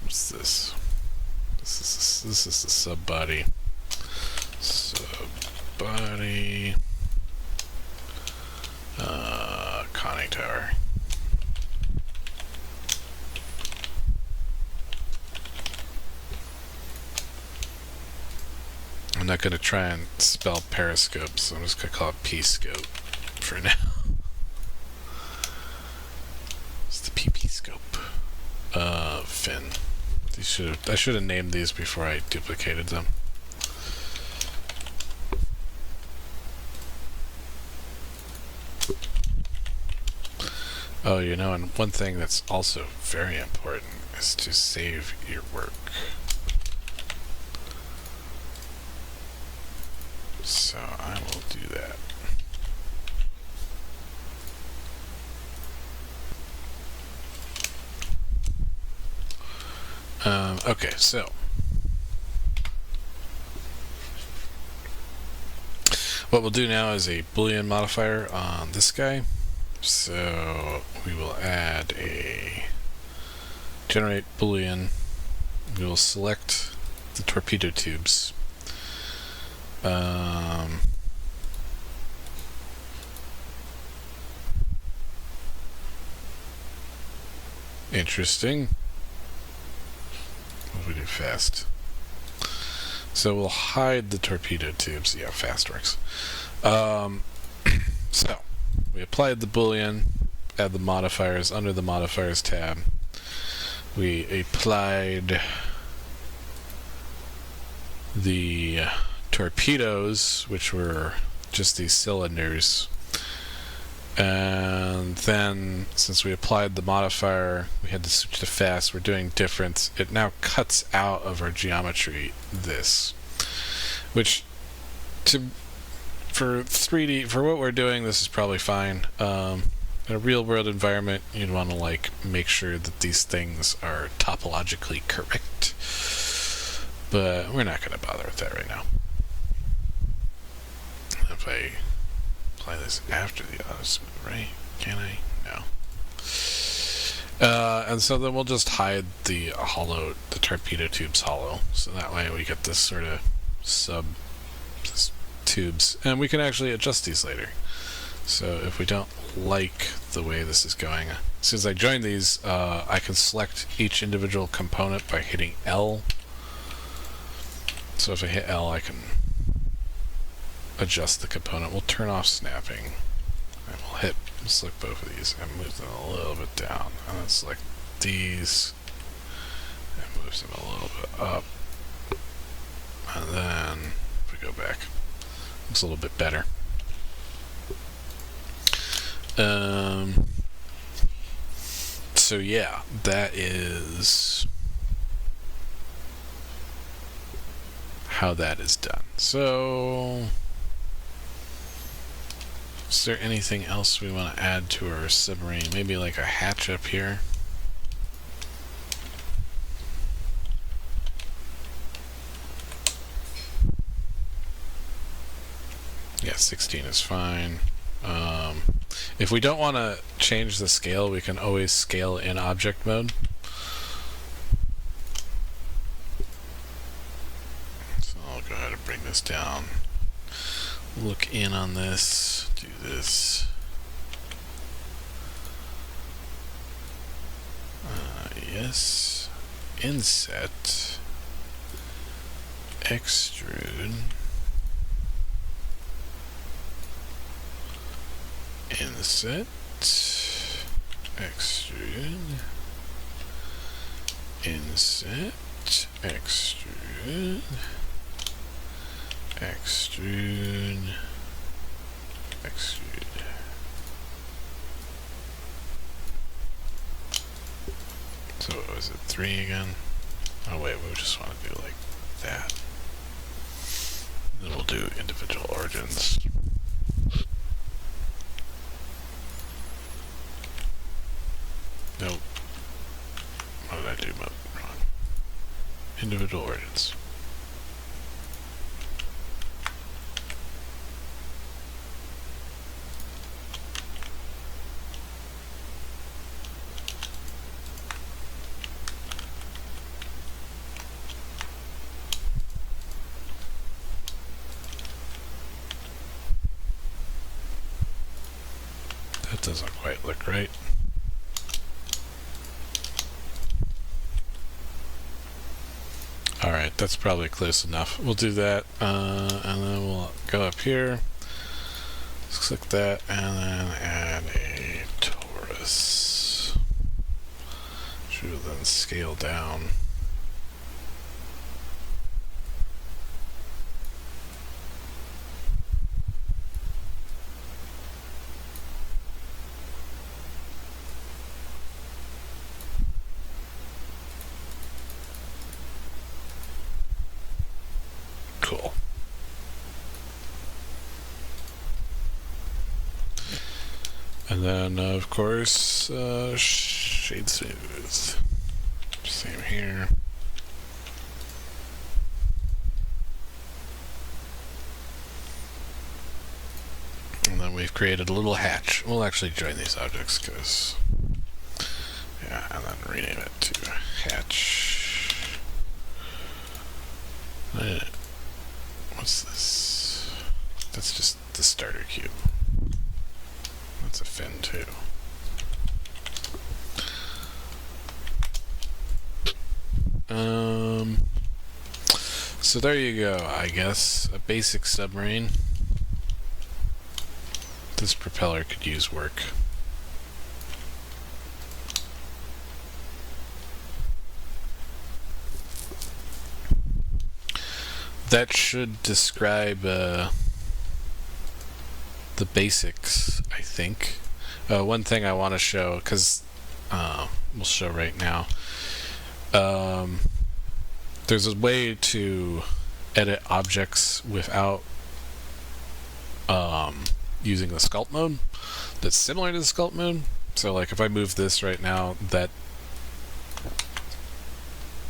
What's this? This is the sub body. Conning tower. I'm not going to try and spell Periscope, so I'm just going to call it P-scope for now. It's the PP scope. Fin. I should have named these before I duplicated them. Oh, you know, and one thing that's also very important is to save your work. So I will do that. Okay, so what we'll do now is a Boolean modifier on this guy. So we will add a generate Boolean. We will select the torpedo tubes. Interesting. What do we do? Fast. So we'll hide the torpedo tubes. Yeah, fast works. So we applied the Boolean, add the modifiers under the modifiers tab. We applied the torpedoes, which were just these cylinders. And then, since we applied the modifier, we had to switch to fast. We're doing difference. It now cuts out of our geometry this, which for 3D, for what we're doing, this is probably fine. In a real-world environment, you'd want to make sure that these things are topologically correct. But we're not going to bother with that right now. If I apply this after the auto smooth, right? Can I? No. And so then we'll just hide the torpedo tubes hollow. So that way we get this sort of tubes. And we can actually adjust these later. So if we don't like the way this is going, as soon as I join these, I can select each individual component by hitting L. So if I hit L, I can adjust the component. We'll turn off snapping, and we'll select both of these and move them a little bit down, and then select these and move them a little bit up, and then if we go back, looks a little bit better. So yeah, that is how that is done. So is there anything else we want to add to our submarine? Maybe like a hatch up here. Yeah, 16 is fine. If we don't want to change the scale, we can always scale in object mode. So I'll go ahead and bring this down. Look in on this, do this. Yes. Inset. Extrude. Inset, extrude, inset, extrude, extrude, extrude. So what was it, 3 again? Oh wait, we just want to do like that. Then we'll do individual origins. Nope. What did I do wrong? Individual origins. That doesn't quite look right. Alright, that's probably close enough. We'll do that, and then we'll go up here, just click that, and then add a torus. Should then scale down. Cool. And then, of course, shade smooth. Same here. And then we've created a little hatch. We'll actually join these objects because, yeah, and then rename it to hatch. What's this? That's just the starter cube. That's a fin too. So there you go, I guess. A basic submarine. This propeller could use work. That should describe the basics, I think. One thing I want to show, because we'll show right now. There's a way to edit objects without using the sculpt mode that's similar to the sculpt mode. So like if I move this right now,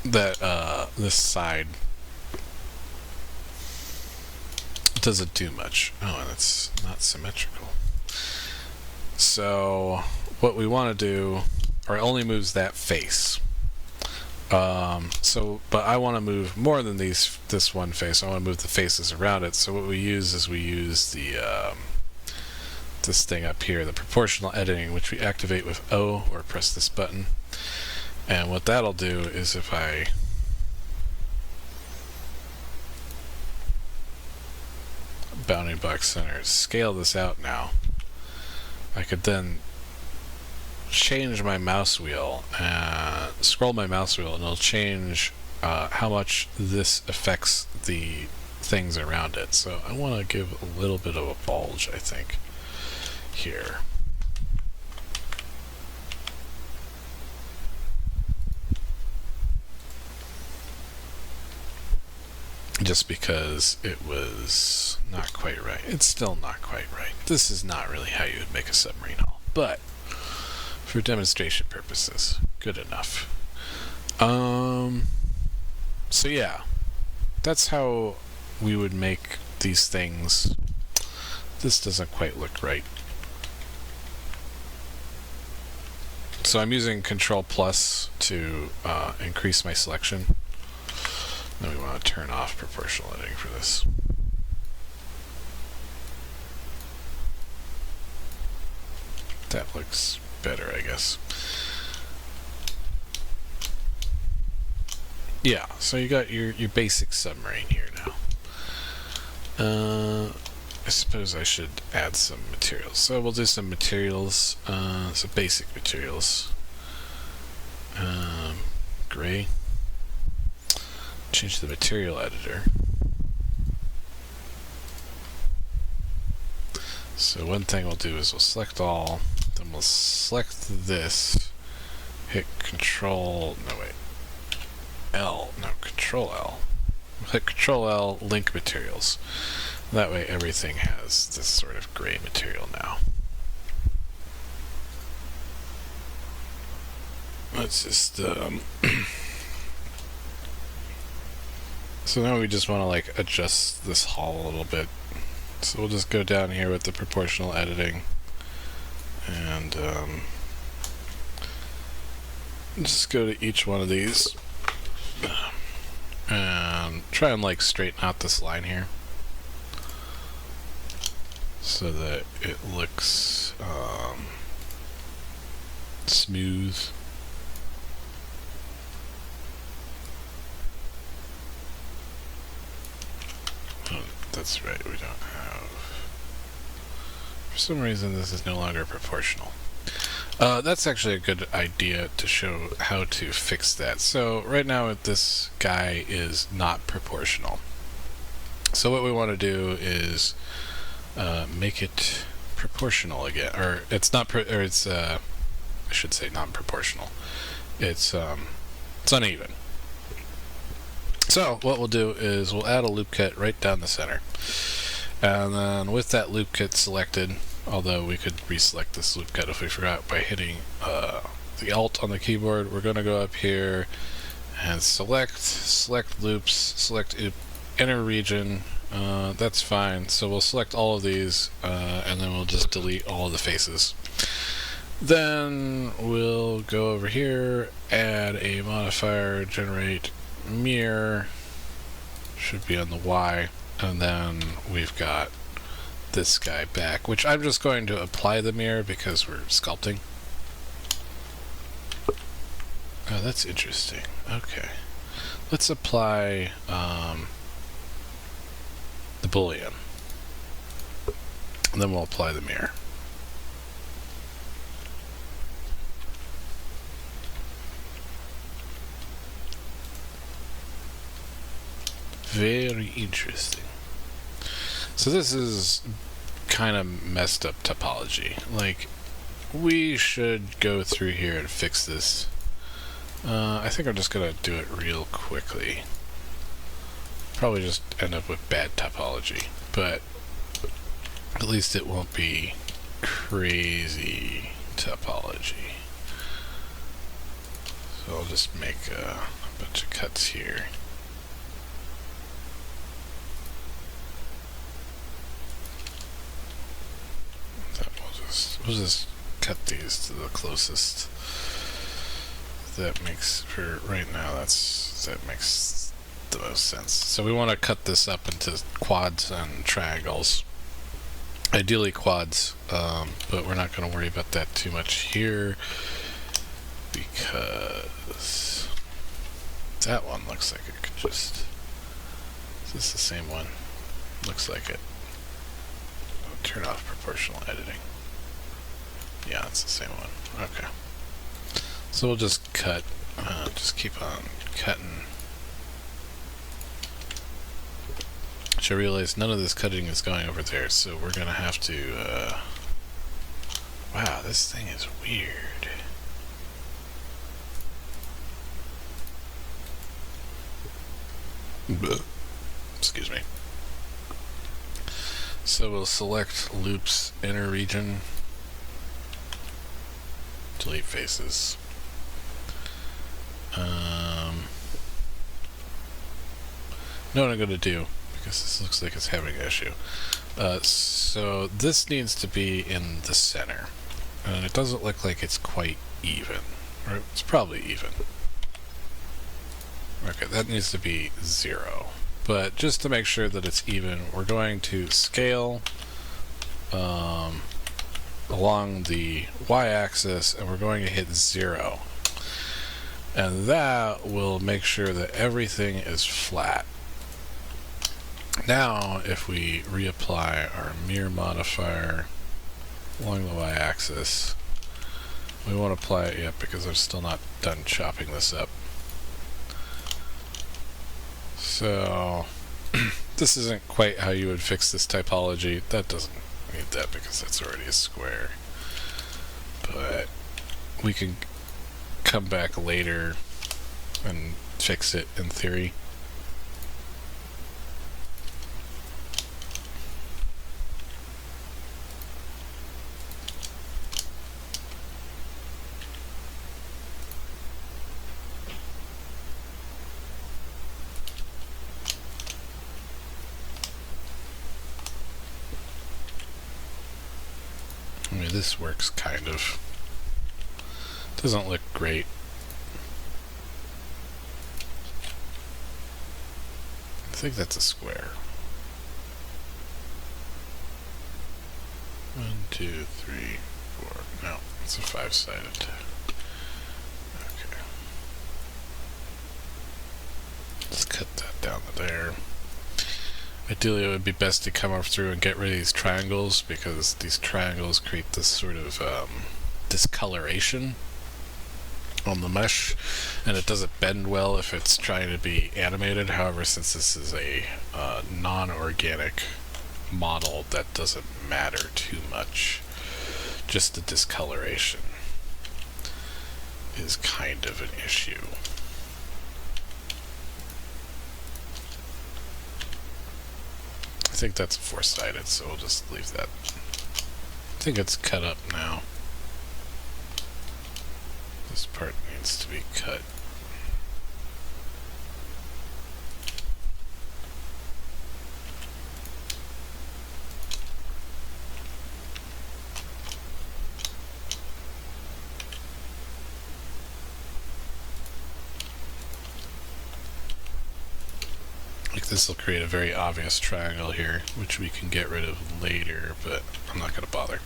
this side doesn't do much. Oh, and it's not symmetrical. So what we want to do, or it only moves that face. But I want to move more than this one face. I want to move the faces around it. So what we use is the this thing up here, the proportional editing, which we activate with O or press this button. And what that'll do is if I bounding box center, scale this out now, I could then change my mouse wheel, scroll my mouse wheel, and it'll change how much this affects the things around it. So I want to give a little bit of a bulge, I think, here. Just because it was not quite right. It's still not quite right. This is not really how you would make a submarine hull, but for demonstration purposes, good enough. So yeah, that's how we would make these things. This doesn't quite look right. So I'm using Control Plus to increase my selection. Then we want to turn off proportional editing for this. That looks better, I guess. Yeah, so you got your basic submarine here now. I suppose I should add some materials. So we'll do some materials, so basic materials. Gray. Change the material editor. So one thing we'll do is we'll select all, then we'll select this, hit Control L, hit Control L, link materials. That way everything has this sort of gray material now. Let's just so now we just want to like adjust this hull a little bit. So we'll just go down here with the proportional editing and just go to each one of these and try and like straighten out this line here so that it looks smooth. That's right, we don't have... For some reason this is no longer proportional. That's actually a good idea to show how to fix that. So right now this guy is not proportional. So what we want to do is make it proportional again. Or it's not, I should say non-proportional. It's uneven. So what we'll do is we'll add a loop cut right down the center, and then with that loop cut selected, although we could reselect this loop cut if we forgot by hitting the Alt on the keyboard, we're going to go up here and select loops, select inner region. That's fine. So we'll select all of these and then we'll just delete all of the faces. Then we'll go over here, add a modifier, generate mirror, should be on the Y, and then we've got this guy back, which I'm just going to apply the mirror because we're sculpting. Oh, that's interesting. Okay, let's apply the Boolean, and then we'll apply the mirror. Very interesting. So this is kind of messed up topology. Like, we should go through here and fix this. I think I'm just gonna do it real quickly. Probably just end up with bad topology, but at least it won't be crazy topology. So I'll just make a bunch of cuts here. We'll just cut these to the closest. That makes, for right now, that makes the most sense. So we want to cut this up into quads and triangles. Ideally quads, but we're not going to worry about that too much here because that one looks like it could just... Is this the same one? Looks like it. I'll turn off proportional editing. Yeah, it's the same one. Okay. So we'll just cut, just keep on cutting. Which I realize none of this cutting is going over there, so we're gonna have to, wow, this thing is weird. Excuse me. So we'll select loops inner region, delete faces. Know what I'm going to do, because this looks like it's having an issue. So this needs to be in the center, and it doesn't look like it's quite even. Or it's probably even. Okay, that needs to be 0. But just to make sure that it's even, we're going to scale along the y-axis, and we're going to hit 0. And that will make sure that everything is flat. Now, if we reapply our mirror modifier along the y-axis, we won't apply it yet because I'm still not done chopping this up. So, this isn't quite how you would fix this typology. That doesn't need that because that's already a square. But we can come back later and fix it in theory. I mean, this works kind of. Doesn't look great. I think that's a square. 1, 2, 3, 4. No, it's a 5-sided. Okay. Let's cut that down to there. Ideally, it would be best to come up through and get rid of these triangles, because these triangles create this sort of discoloration on the mesh, and it doesn't bend well if it's trying to be animated. However, since this is a non-organic model, that doesn't matter too much. Just the discoloration is kind of an issue. I think that's 4-sided, so we'll just leave that. I think it's cut up now. This part needs to be cut. This will create a very obvious triangle here, which we can get rid of later, but I'm not going to bother.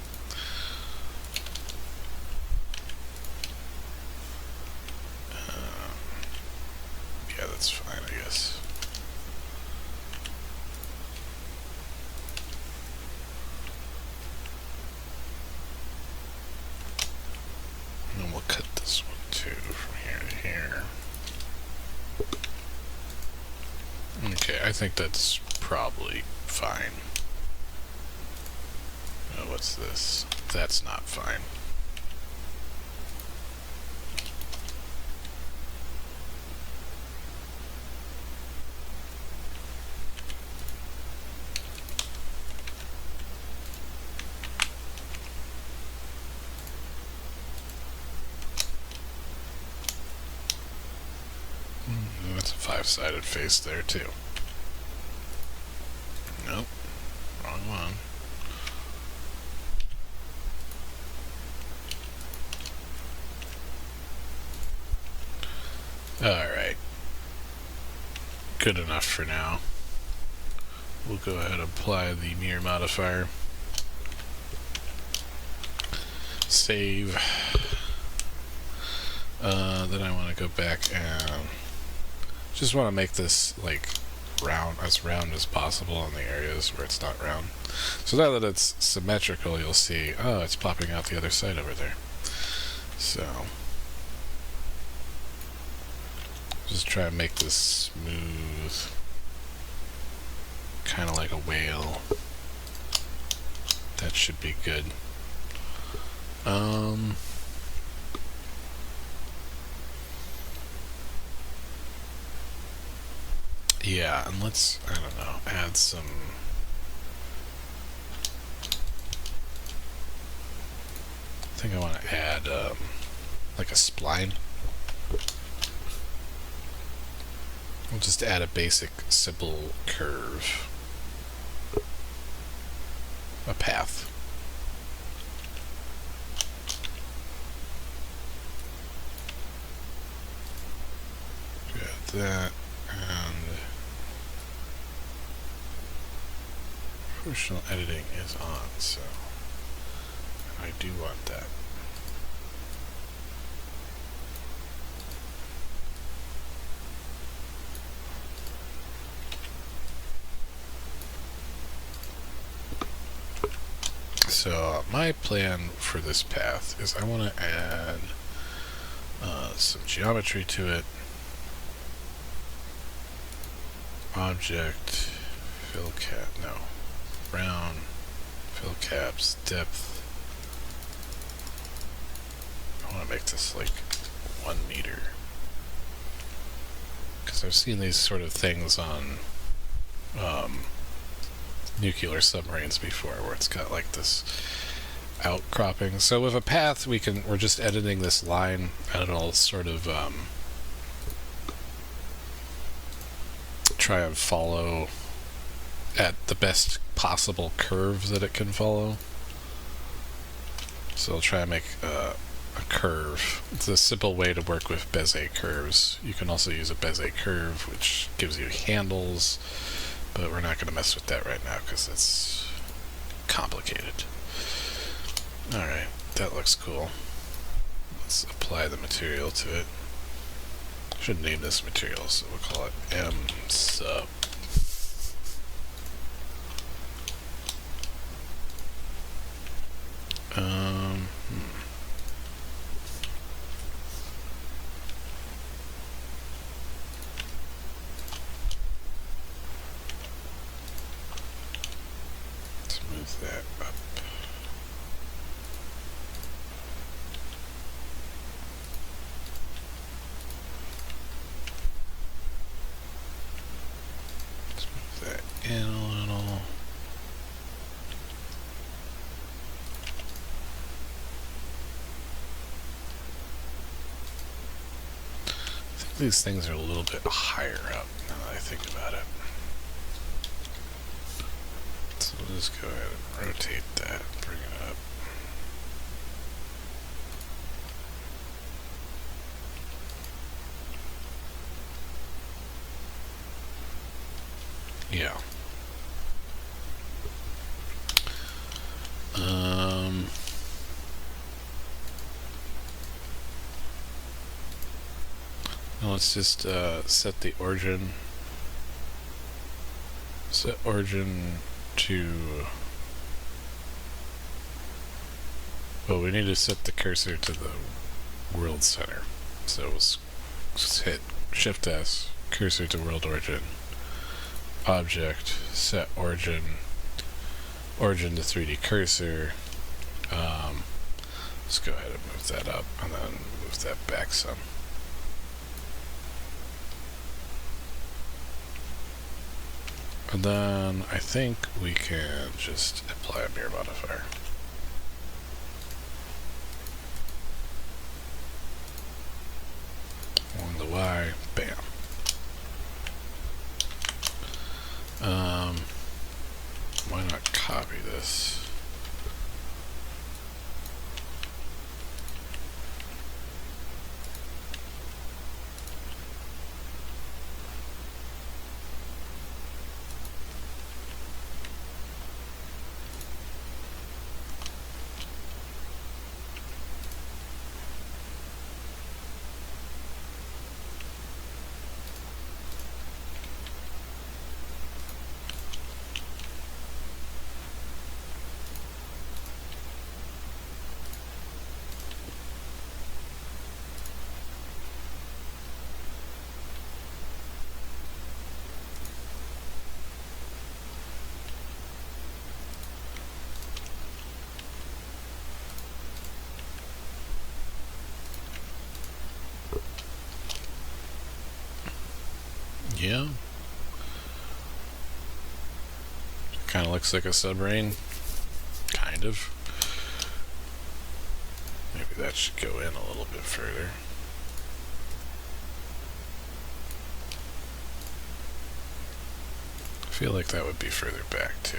Yeah, that's fine, I guess. And then we'll cut this one too, from here to here. Okay, I think that's probably fine. Oh, what's this? That's not fine. That's a 5-sided face there too. Nope, wrong one. Alright. Good enough for now. We'll go ahead and apply the mirror modifier. Save. Then I want to go back and just want to make this like round as possible in the areas where it's not round. So now that it's symmetrical, you'll see, oh, it's popping out the other side over there. So just try and make this smooth, kind of like a whale. That should be good. Yeah, and let's, I don't know, add some... I think I want to add, like a spline. We'll just add a basic, simple curve. A path. Got that, and... Proportional editing is on, so I do want that. So my plan for this path is I want to add some geometry to it. Object, fill cap, no. Brown, fill caps, depth. I want to make this like 1 meter. Because I've seen these sort of things on nuclear submarines before, where it's got like this outcropping. So with a path, we're just editing this line, and it'll sort of try and follow at the best possible curve that it can follow. So I'll try and make a curve. It's a simple way to work with Bezier curves. You can also use a Bezier curve, which gives you handles, but we're not going to mess with that right now because it's complicated. Alright, that looks cool. Let's apply the material to it. I should name this material, so we'll call it M-sub. Let's move that up. Let's move that in a little. These things are a little bit higher up now that I think about it. So we'll just go ahead and rotate that, bring it up. Yeah. Let's just set the origin. Set origin to... Well, we need to set the cursor to the world center. So we'll just hit Shift S, cursor to world origin, object, set origin, origin to 3D cursor. Let's go ahead and move that up and then move that back some. And then I think we can just apply a mirror modifier. On the Y, bam. Why not copy this? Yeah. Kind of looks like a submarine. Kind of. Maybe that should go in a little bit further. I feel like that would be further back too.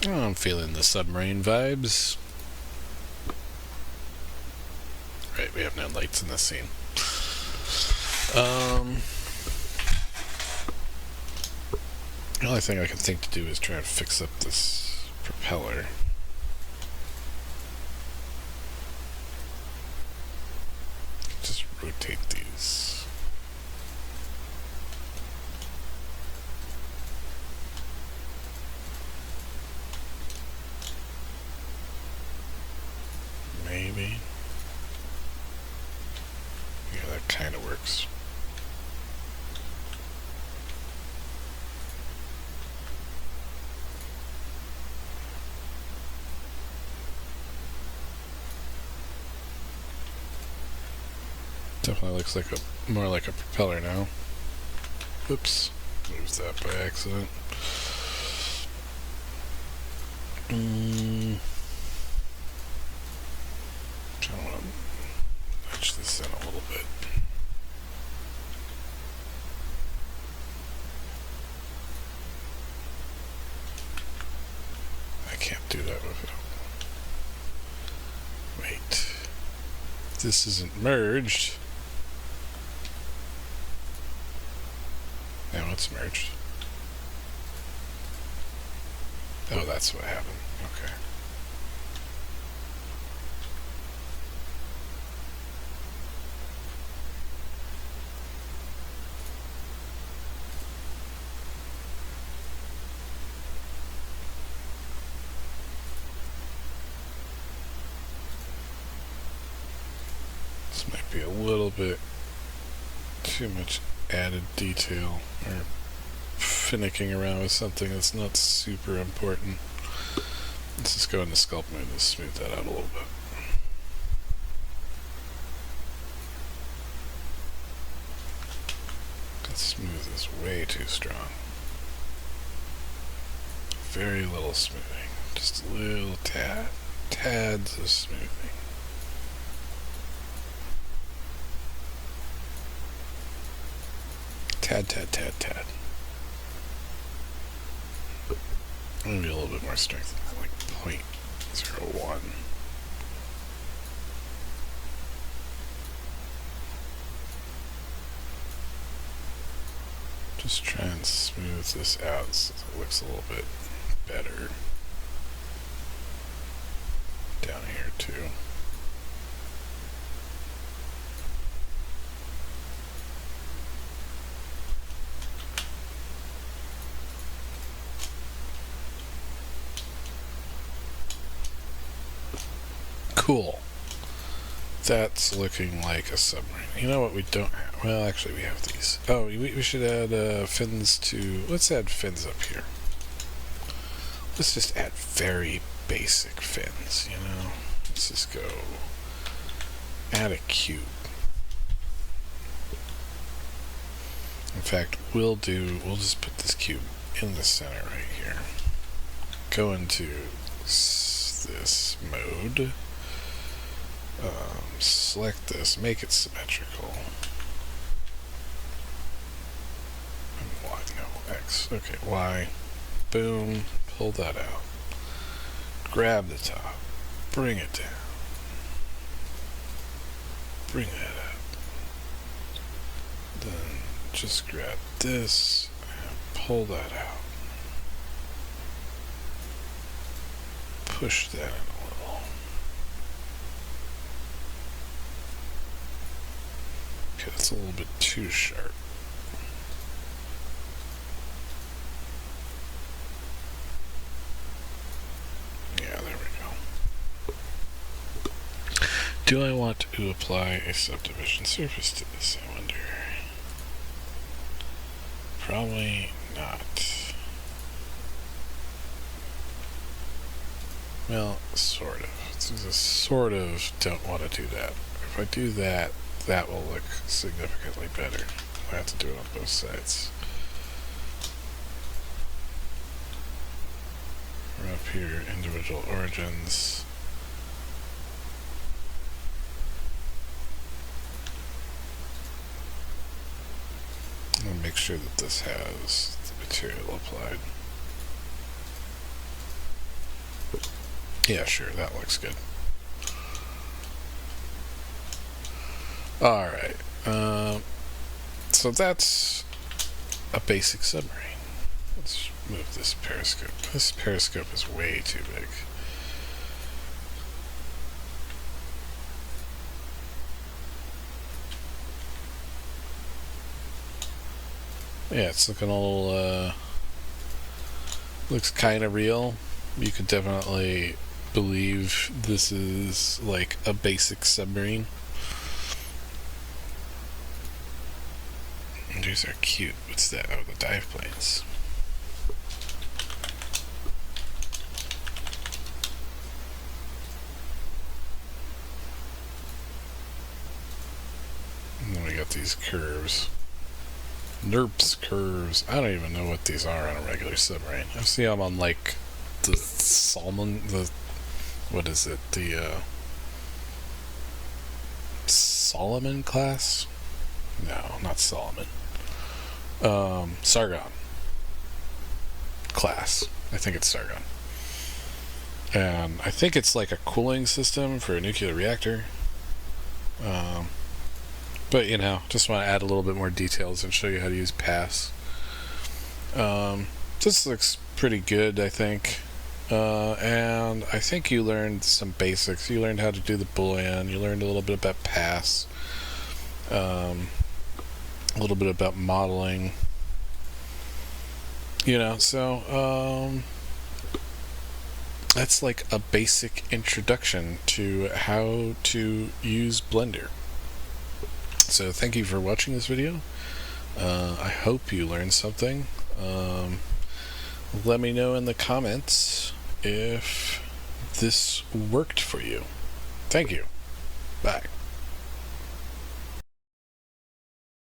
Oh, I'm feeling the submarine vibes. Right, we have no lights in this scene. The only thing I can think to do is try and fix up this propeller. Just rotate these. Maybe. Yeah, that kind of works. Definitely looks like more like a propeller now. Oops, moved that by accident. I want to nudge this in a little bit. I can't do that with it. Wait. This isn't merged. Now it's merged. Oh, that's what happened. Okay. This might be a little bit too much added detail, or finicking around with something that's not super important. Let's just go into sculpt mode and smooth that out a little bit. That smooth is way too strong. Very little smoothing. Just little tads of smoothing. Tad. Maybe a little bit more strength, like 0.01. Just try and smooth this out so it looks a little bit better down here too. Cool. That's looking like a submarine. You know what we don't have? Well, actually we have these. Oh, we should add fins to... Let's add fins up here. Let's just add very basic fins, you know? Let's just go... Add a cube. In fact, we'll just put this cube in the center right here. Go into this mode. Select this, make it symmetrical. And Y, no, X. Okay, Y. Boom, pull that out. Grab the top, bring it down. Bring that up. Then just grab this and pull that out. Push that in a little. Okay, that's a little bit too sharp. Yeah, there we go. Do I want to apply a subdivision surface to this, I wonder? Probably not? Well, sort of. It's a sort of don't want to do that. If I do that, that will look significantly better. I have to do it on both sides. We're up here, individual origins. I'll make sure that this has the material applied. Yeah, sure, that looks good. Alright, so that's a basic submarine. Let's move this periscope. This periscope is way too big. Yeah, it's looking a little, looks kind of real. You could definitely believe this is like a basic submarine. And these are cute. What's that? Oh, the dive planes. And then we got these curves. NERPS curves. I don't even know what these are on a regular submarine. I see them on like the Solomon, what is it? The Solomon class? No, not Solomon. Sargon class. I think it's Sargon. And I think it's like a cooling system for a nuclear reactor. But, you know, just want to add a little bit more details and show you how to use pass. This looks pretty good, I think. And I think you learned some basics. You learned how to do the Boolean. You learned a little bit about pass. A little bit about modeling. You know, so that's like a basic introduction to how to use Blender. So thank you for watching this video. I hope you learned something. Let me know in the comments if this worked for you. Thank you. Bye.